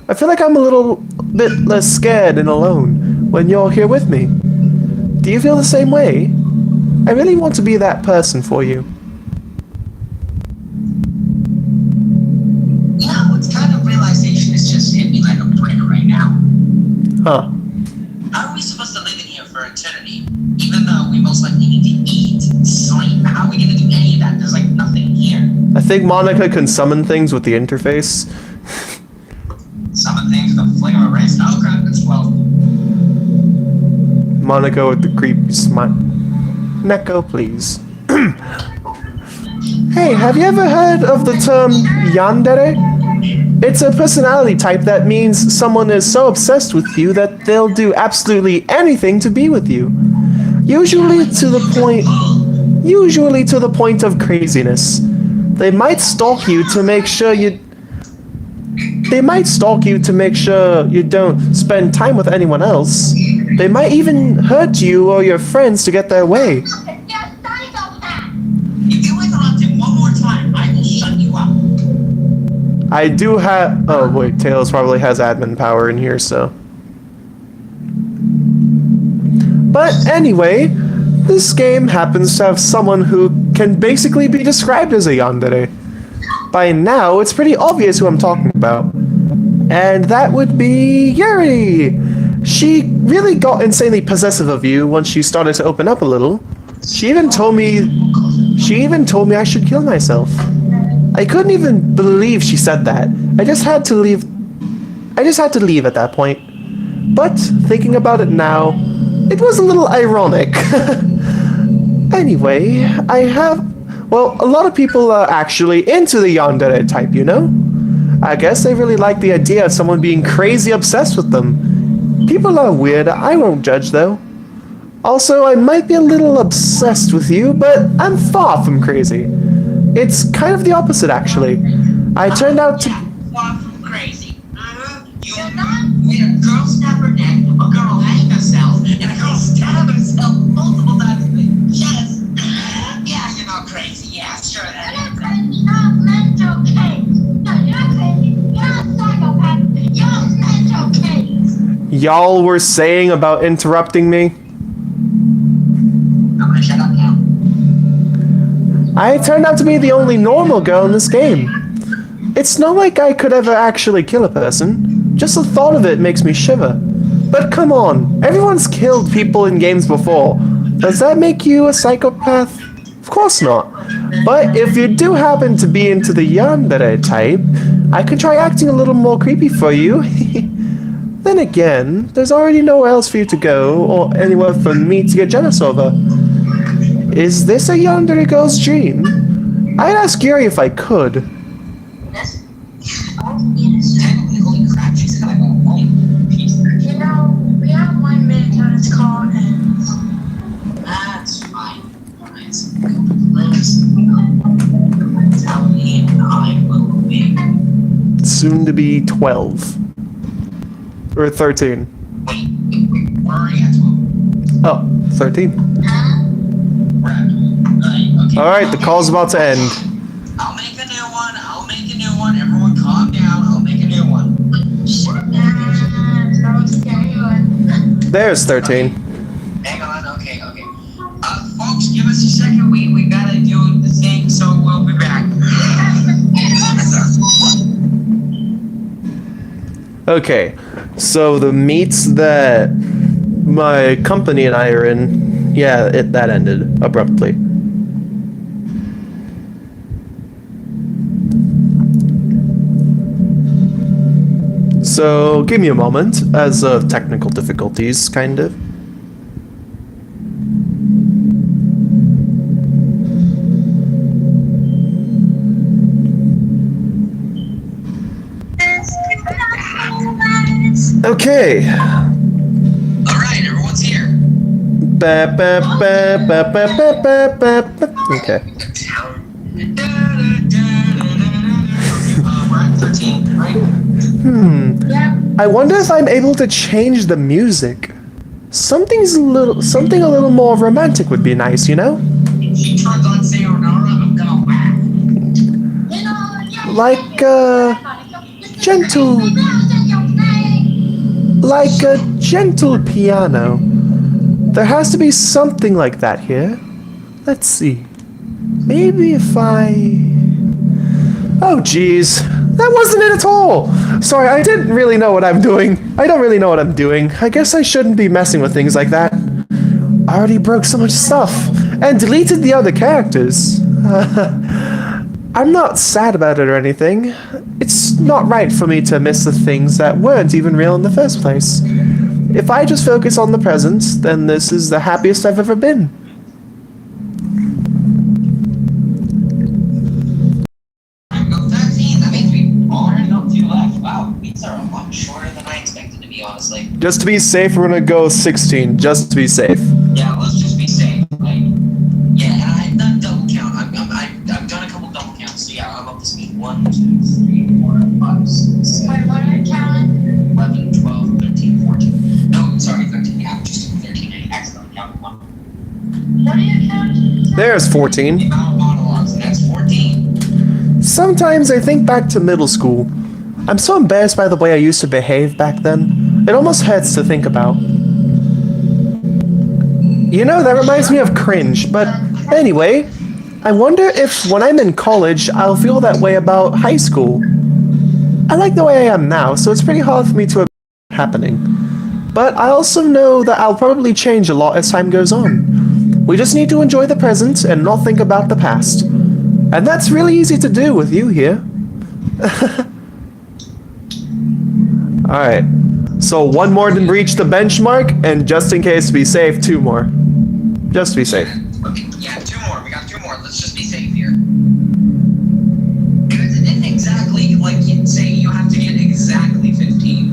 I feel like I'm a little bit less scared and alone when you're here with me. Do you feel the same way? I really want to be that person for you. You know, it's kind of realization is just hit me like a brick right now. Huh. How are we supposed to live in here for eternity? Even though we most likely need to eat, sleep, how are we gonna do any of that? There's like nothing here. I think Monika can summon things with the interface. Summon things with a flame of race. Oh crap, it's 12. Monika with the creepy smile. Neko, please. Hey, have you ever heard of the term yandere? It's a personality type that means someone is so obsessed with you that they'll do absolutely anything to be with you. Usually to the point of craziness. They might stalk you to make sure you don't spend time with anyone else. They might even hurt you or your friends to get their way. If you interrupt him one more time, I will shut you up. I do have... Oh, wait, Tails probably has admin power in here, so... But anyway, this game happens to have someone who can basically be described as a yandere. By now, it's pretty obvious who I'm talking about. And that would be Yuri! She really got insanely possessive of you once she started to open up a little. She even told me I should kill myself. I couldn't even believe she said that. I just had to leave at that point. But thinking about it now, it was a little ironic. Anyway, a lot of people are actually into the yandere type, you know? I guess they really like the idea of someone being crazy obsessed with them. People are weird, I won't judge though. Also, I might be a little obsessed with you, but I'm far from crazy. It's kind of the opposite, actually. I turned out to... Far from crazy. You made a girl snap her neck, a girl hang herself, and a girl stab herself multiple times. Yes. Yeah, you're not crazy. Yeah, sure that is. You're not mental case. No, you're crazy. You're not psychopath. You're mental case. Y'all were saying about interrupting me? I'm gonna shut up now. I turned out to be the only normal girl in this game. It's not like I could ever actually kill a person. Just the thought of it makes me shiver. But come on, everyone's killed people in games before. Does that make you a psychopath? Of course not. But if you do happen to be into the yandere type, I could try acting a little more creepy for you. Then again, there's already nowhere else for you to go, or anywhere for me to get jealous over. Is this a yandere girl's dream? I'd ask Yuri if I could. Holy crap, she's got like a white piece. You know, we have 1 minute till this call ends. That's fine. Let's tell me I will be. Soon to be 12. Or 13. Wait, we're already at 12. Oh, 13. We're at 12. Okay. Alright, the call's about to end. I'll make a new one. Everyone calm down. I'll make a new one. Shut up. So scary one. There's 13. Hang on. Okay. Folks, give us a second. We gotta do the thing, so we'll be back. Okay, so the meets that my company and I are in, yeah, that ended abruptly. So, give me a moment, as of technical difficulties, kind of. Okay. Alright, everyone's here. Okay. We're at 13, right? I wonder if I'm able to change the music. Something a little more romantic would be nice, you know? If she turns on Sayonara, I'm gonna laugh. Like gentle, like a gentle piano. There has to be something like that here. Let's see. Maybe if I... Oh, geez. That wasn't it at all! Sorry, I didn't really know what I'm doing. I don't really know what I'm doing. I guess I shouldn't be messing with things like that. I already broke so much stuff. And deleted the other characters. I'm not sad about it or anything. It's not right for me to miss the things that weren't even real in the first place. If I just focus on the present, then this is the happiest I've ever been. Honestly. Just to be safe, we're gonna go 16. Just to be safe. Yeah, let's just be safe. Like, yeah, and I've done double count. I've done a couple double counts. So yeah, I'm up to speed. 1, 2, 3, 4, 5, 6, 7, Wait, what are you counting? 11, 12, 13, 14. No, sorry, 13. Yeah, just 13. I accidentally counted 1. What are you counting? There's 14. The amount of monologues, and that's 14. Sometimes I think back to middle school. I'm so embarrassed by the way I used to behave back then. It almost hurts to think about. You know, that reminds me of cringe, but anyway, I wonder if when I'm in college, I'll feel that way about high school. I like the way I am now, so it's pretty hard for me to imagine happening. But I also know that I'll probably change a lot as time goes on. We just need to enjoy the present and not think about the past. And that's really easy to do with you here. Alright, so one more to reach the benchmark, and just in case to be safe, 2 more. Just to be safe. Okay, yeah, 2 more. We got 2 more. Let's just be safe here. And it isn't exactly like you'd say you have to get exactly 15.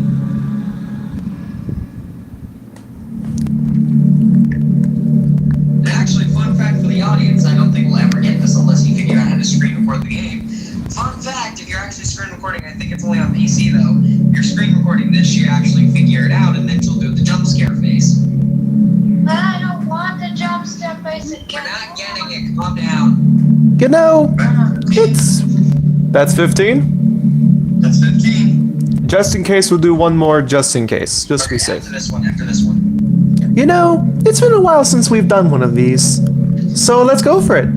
And actually, fun fact for the audience, I don't think we'll ever get this unless you figure out how to screen record the game. Fun fact, if you're actually screen recording, I think it's only on PC though, you're screen recording this, you actually figure it out and then she'll do the jump scare face. But I don't want the jump scare face again. You're not getting it, calm down. You know, that's 15. That's 15. Just in case, we'll do one more just in case, just to be safe. After this one. You know, it's been a while since we've done one of these. So let's go for it.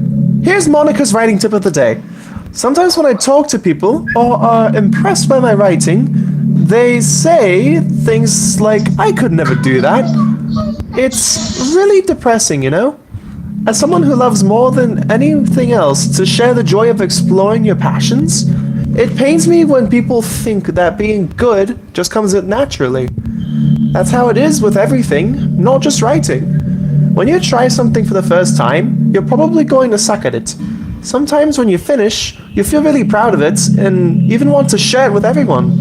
Here's Monika's writing tip of the day. Sometimes when I talk to people or are impressed by my writing, they say things like, I could never do that. It's really depressing, you know? As someone who loves more than anything else to share the joy of exploring your passions, it pains me when people think that being good just comes out naturally. That's how it is with everything, not just writing. When you try something for the first time, you're probably going to suck at it. Sometimes when you finish, you feel really proud of it and even want to share it with everyone.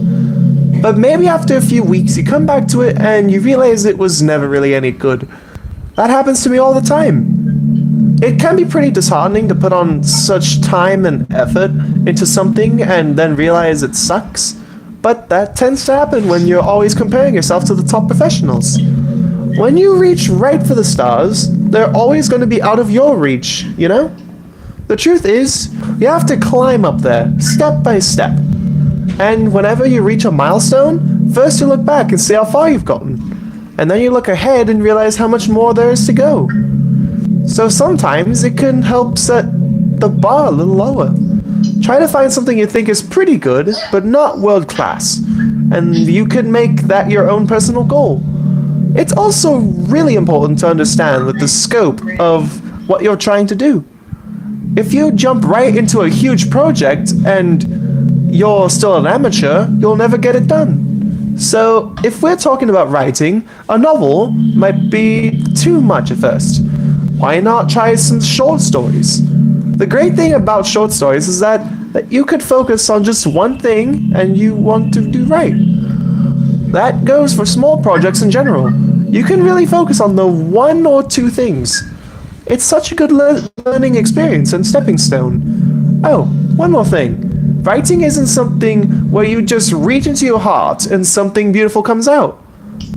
But maybe after a few weeks you come back to it and you realize it was never really any good. That happens to me all the time. It can be pretty disheartening to put on such time and effort into something and then realize it sucks. But that tends to happen when you're always comparing yourself to the top professionals. When you reach right for the stars, they're always going to be out of your reach, you know? The truth is, you have to climb up there, step by step. And whenever you reach a milestone, first you look back and see how far you've gotten. And then you look ahead and realize how much more there is to go. So sometimes it can help set the bar a little lower. Try to find something you think is pretty good, but not world class. And you can make that your own personal goal. It's also really important to understand with the scope of what you're trying to do. If you jump right into a huge project and you're still an amateur, you'll never get it done. So, if we're talking about writing, a novel might be too much at first. Why not try some short stories? The great thing about short stories is that you could focus on just one thing and you want to do right. That goes for small projects in general. You can really focus on the one or two things. It's such a good learning experience and stepping stone. Oh, one more thing. Writing isn't something where you just reach into your heart and something beautiful comes out.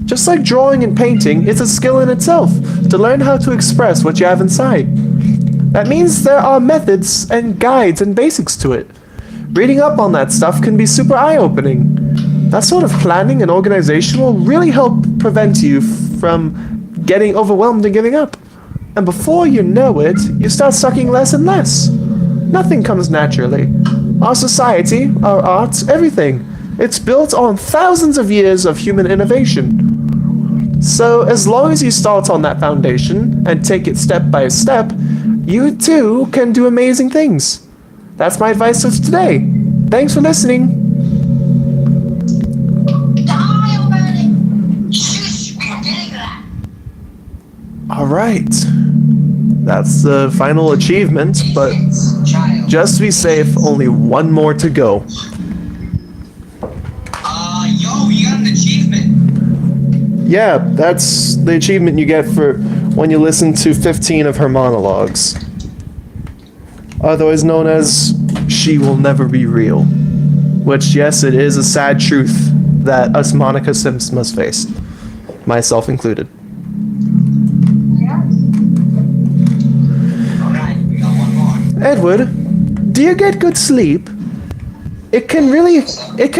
Just like drawing and painting, it's a skill in itself to learn how to express what you have inside. That means there are methods and guides and basics to it. Reading up on that stuff can be super eye-opening. That sort of planning and organization will really help prevent you from getting overwhelmed and giving up. And before you know it, you start sucking less and less. Nothing comes naturally. Our society, our art, everything. It's built on thousands of years of human innovation. So as long as you start on that foundation and take it step by step, you too can do amazing things. That's my advice for today. Thanks for listening. Die already! Shush, we are getting that. Alright. That's the final achievement, but just to be safe, only one more to go. Yo, you got an achievement. Yeah, that's the achievement you get for when you listen to 15 of her monologues. Otherwise known as She Will Never Be Real. Which, yes, it is a sad truth that us Monica Sims must face. Myself included. Alright, we got one more. Edward, do you get good sleep? It can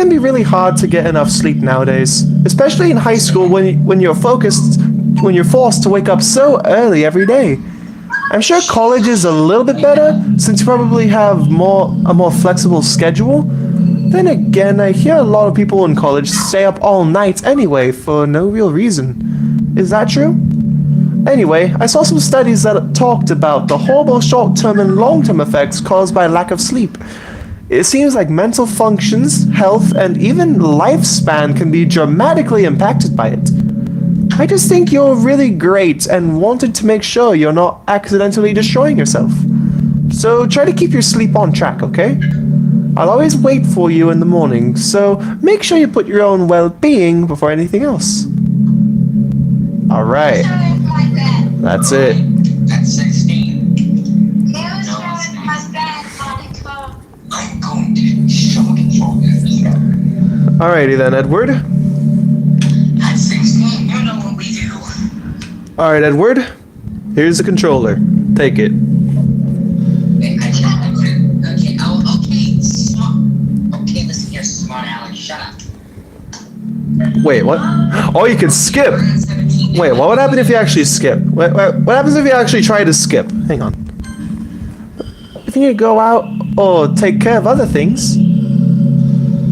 be really hard to get enough sleep nowadays, especially in high school when you're forced to wake up so early every day. I'm sure college is a little bit better since you probably have a more flexible schedule. Then again, I hear a lot of people in college stay up all night anyway for no real reason. Is that true? Anyway, I saw some studies that talked about the horrible short-term and long-term effects caused by lack of sleep. It seems like mental functions, health, and even lifespan can be dramatically impacted by it. I just think you're really great and wanted to make sure you're not accidentally destroying yourself. So try to keep your sleep on track, okay? I'll always wait for you in the morning, so make sure you put your own well-being before anything else. Alright, that's it. That's 16. I'm going to show control this. Alrighty then, Edward. That's 16. You know what we do. Alright, Edward. Here's the controller. Take it. Okay, listen here, smart Alex. Shut up. Wait, what? Oh, you can skip. Wait, what would happen if you actually skip? What happens if you actually try to skip? Hang on. If you need to go out or take care of other things.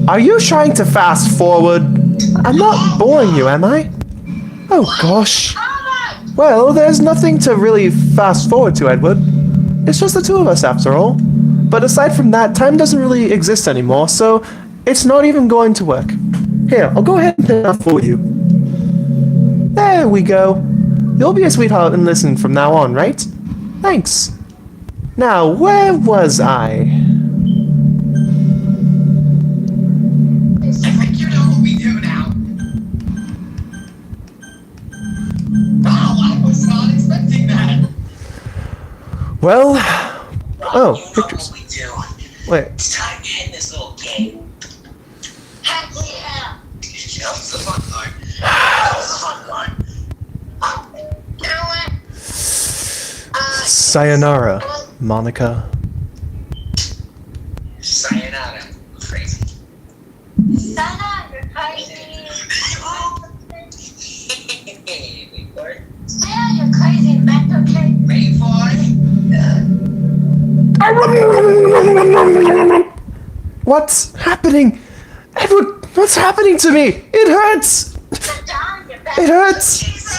Are you trying to fast forward? I'm not boring you, am I? Oh gosh. Well, there's nothing to really fast forward to, Edward. It's just the two of us after all. But aside from that, time doesn't really exist anymore, so it's not even going to work. Here, I'll go ahead and turn it off for you. There we go. You'll be a sweetheart and listen from now on, right? Thanks. Now, where was I? I think you know what we do now. Wow, I was not expecting that. Well, You pictures. know what we do. Wait. It's time to end this little game. Heck yeah! That was the fun part. That was the fun part. You know what? Sayonara, Monica. Sayonara. Crazy. Sana, you're crazy. Wait for it. Sana, you're crazy, mental kid. Wait for it. What's happening? Edward, what's happening to me? It hurts! Sit down, you're bad. It hurts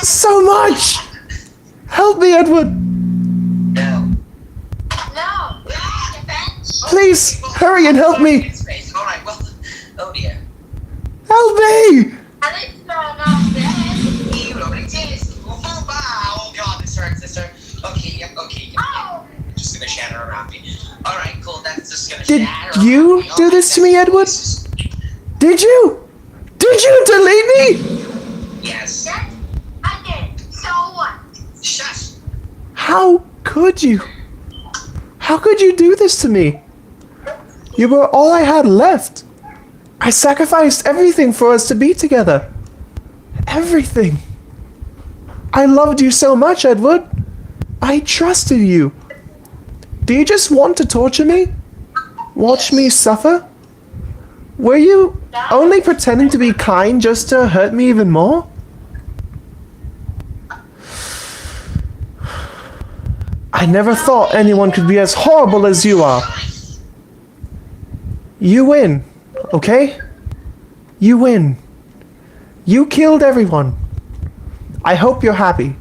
so much! Help me, Edward! No. No, you're bad. Please, hurry and help me! Alright, well, oh dear. Help me! At least you're not dead. You don't exist. Oh god, this hurts. Okay, yep, okay. Oh! Just gonna shatter around me. Alright, cool, that's just gonna Did shatter you around me. do this to me, Edward? Did you? Did you delete me? Yes. Yes, I did. So what? Shush. How could you? How could you do this to me? You were all I had left. I sacrificed everything for us to be together. Everything. I loved you so much, Edward. I trusted you. Do you just want to torture me? Watch me suffer? Were you only pretending to be kind just to hurt me even more? I never thought anyone could be as horrible as you are. You win, okay? You win. You killed everyone. I hope you're happy.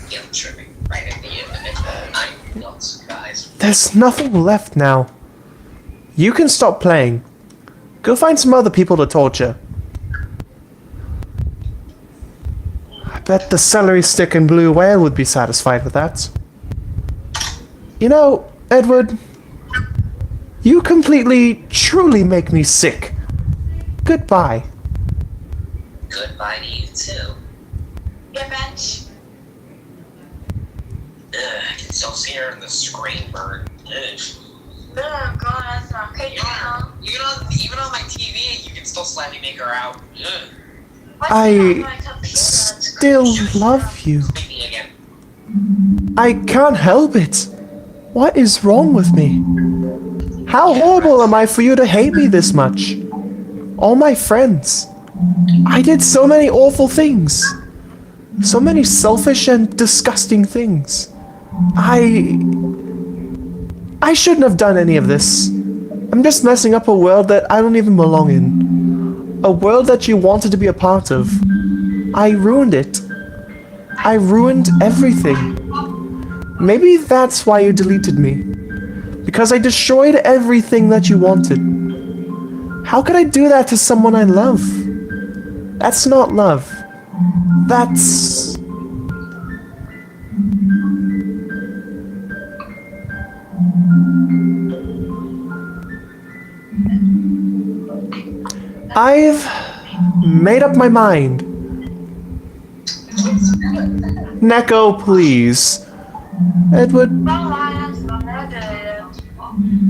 Guilt tripping right at the end of it. I'm not surprised. There's nothing left now. You can stop playing. Go find some other people to torture. I bet the celery stick and blue whale would be satisfied with that. You know, Edward, you completely, truly make me sick. Goodbye. Goodbye to you too. Your bench. Ugh, I can still see her in the screen bird. Ugh. Oh god, that's not good. Even on my TV, you can still slightly make her out. Ugh. I still love you. Speaking again. I can't help it. What is wrong with me? How horrible am I for you to hate me this much? All my friends. I did so many awful things. So many selfish and disgusting things. I shouldn't have done any of this. I'm just messing up a world that I don't even belong in. A world that you wanted to be a part of. I ruined it. I ruined everything. Maybe that's why you deleted me. Because I destroyed everything that you wanted. How could I do that to someone I love? That's not love. That's... I've made up my mind. Neko, please. Edward,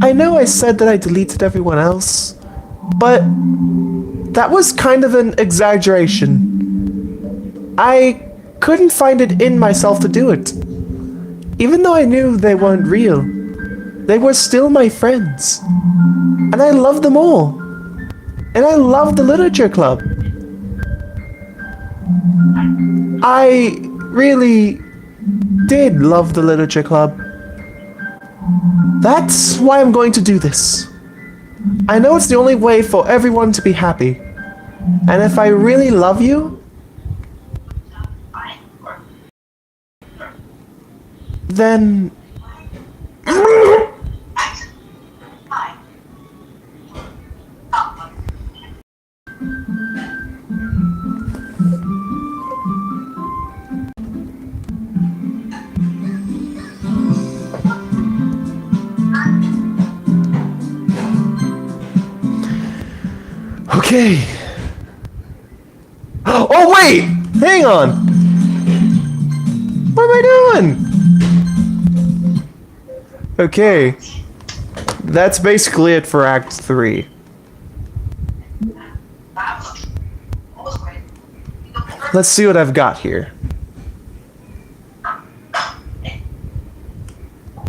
I know I said that I deleted everyone else, but that was kind of an exaggeration. I couldn't find it in myself to do it. Even though I knew they weren't real, they were still my friends. And I loved them all. And I loved the literature club. I really did love the literature club. That's why I'm going to do this. I know it's the only way for everyone to be happy. And if I really love you, then... Okay. Oh wait! Hang on! What am I doing? Okay. That's basically it for Act 3. Let's see what I've got here.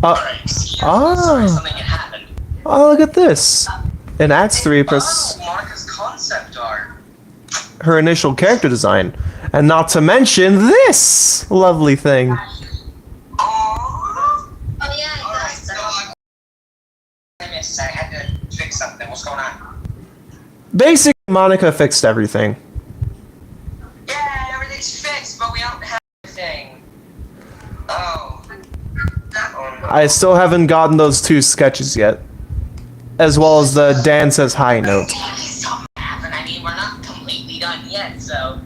Something had happened. Oh, look at this. In Act 3, press Monica's concept art. her initial character design. And not to mention this lovely thing. Aww. Oh yeah, I Alright, got so that. I missed. I had to fix something. What's going on? Basically, Monica fixed everything. Yeah, everything's fixed, but we don't have anything. Oh. I still haven't gotten those 2 sketches yet. As well as the Dan Says Hi note. I mean, we're not completely done yet, so...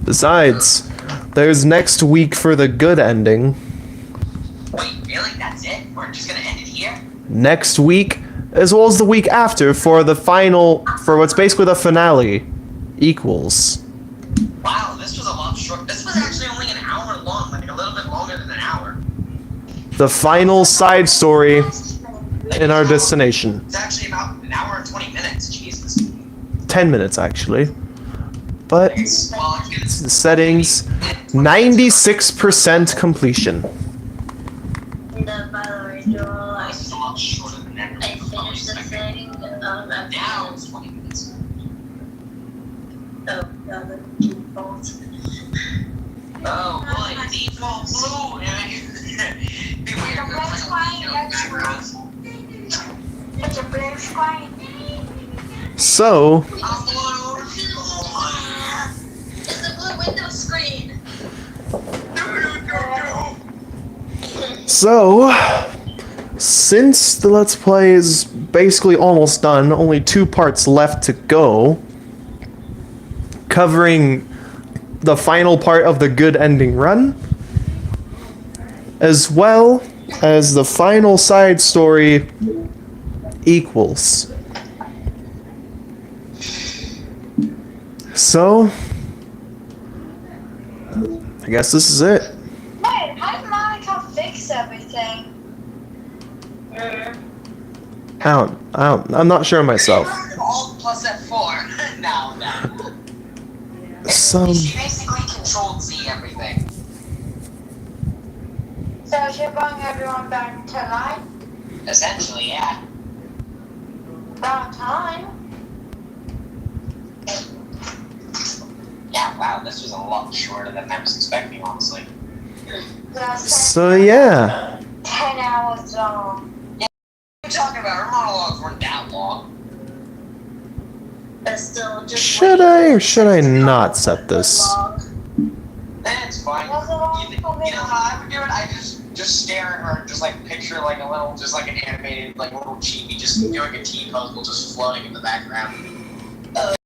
Besides, there's next week for the good ending. Wait, really? That's it? We're just gonna end it here? Next week, as well as the week after for the final, for what's basically the finale, equals. Wow, this was a lot short. This was actually only an hour long, like a little bit longer than an hour. The final side story in our destination. It's actually about an hour and 20 minutes. Jesus. 10 minutes, actually. But Well, the settings, 96% completion. The battery draw. This is a lot shorter than ever. I finished the thing. Now it's 20 minutes. Oh, no, the default. Oh boy, default blue. Be weird. It's a blue screen. So, I'm blue. It's a blue window screen. So, since the Let's Play is basically almost done, only 2 parts left to go, covering the final part of the good ending run, as well as the final side story, equals. So, I guess this is it. Wait, how did Monica fix everything? I'm not sure myself. Alt plus F4. No. Some, She basically controlled Z everything. So she brought everyone back to life? Essentially, yeah. About time. Yeah, wow, this was a lot shorter than I was expecting, honestly. so yeah. 10 hours long. What are you talking about? Our monologues weren't that long. But still, just Should I or should I not set this? It's fine. Was it long? You know how I would do it? I just stare at her, just like picture like a little, just like an animated, like little chibi, just doing a T-pose, just floating in the background.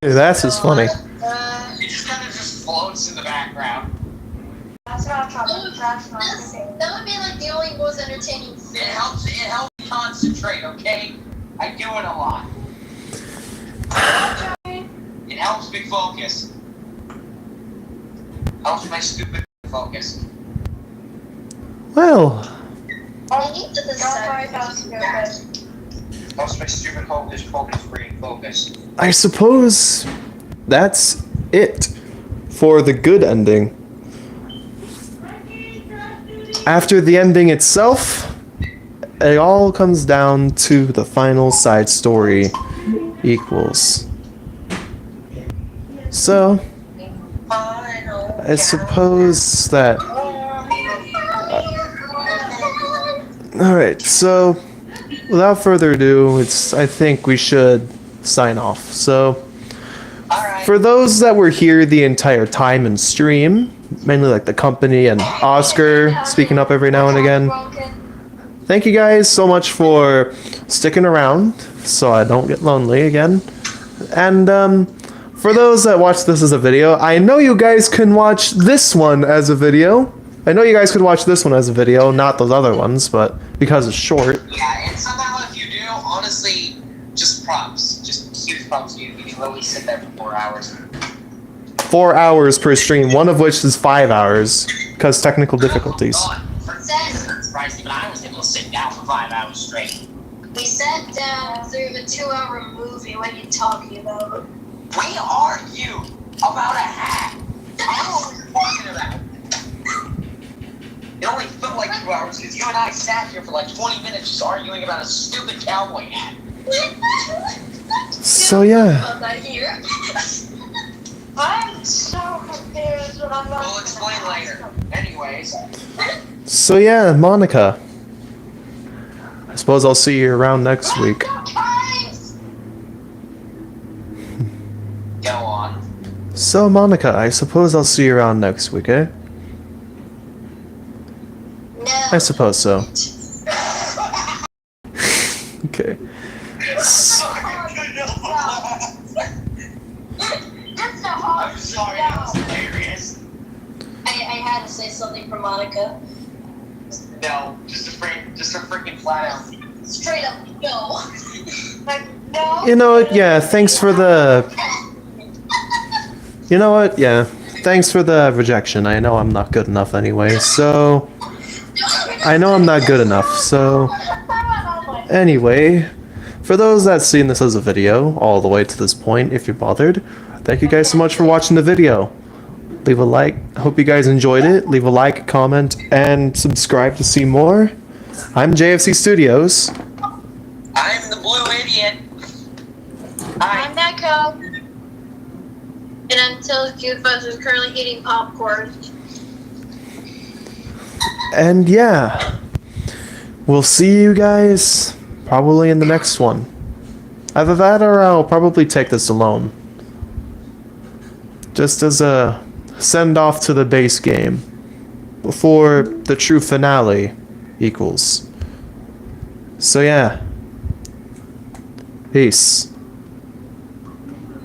That's just funny. It just kind of just floats in the background. That's not trouble. That's not the That would be like the only most entertaining thing. It helps me concentrate, okay? I do it a lot. It helps me focus. Helps my stupid focus. Well, I need to decide. Helps my stupid focus brain focus. I suppose that's it for the good ending. After the ending itself, it all comes down to the final side story equals. So, I suppose that... Alright, so without further ado, I think we should sign off. So, for those that were here the entire time in stream, mainly like the company and Oscar speaking up every now and again, thank you guys so much for sticking around so I don't get lonely again. And for those that watch this as a video, I know you guys can watch this one as a video. I know you guys could watch this one as a video, not those other ones, but because it's short. Yeah, and somehow if you do, honestly, just props. Just huge props to you. You can literally sit there for 4 hours. 4 hours per stream, one of which is 5 hours, because technical difficulties. Oh, God. Surprised me, but I was able to sit down for 5 hours straight. We sat down through the 2-hour movie. What are you talking about? We argue about a hat. I don't know what you're talking about. It only felt like 2 hours because you and I sat here for like 20 minutes just arguing about a stupid cowboy hat. So yeah. I'm so confused when I'm not. We'll explain later. Anyways. So yeah, Monika. I suppose I'll see you around next week. Go on. So Monika, I suppose I'll see you around next week, eh? No. I suppose so. Okay. I'm sorry, that was hilarious. I had to say something for Monika. No, just a freaking flat out. straight up no. Like, no. You know what? Yeah, thanks for the... You know what? Yeah, thanks for the rejection. I know I'm not good enough anyway, so... I know I'm not good enough, so... Anyway, for those that's seen this as a video, all the way to this point, if you're bothered, thank you guys so much for watching the video. Leave a like, hope you guys enjoyed it, leave a like, comment, and subscribe to see more. I'm JFC Studios. I'm the blue idiot. I'm Neko. And until Jufus is currently eating popcorn. And yeah, we'll see you guys probably in the next one. Either that or I'll probably take this alone. Just as a send-off to the base game before the true finale equals. So yeah. Peace.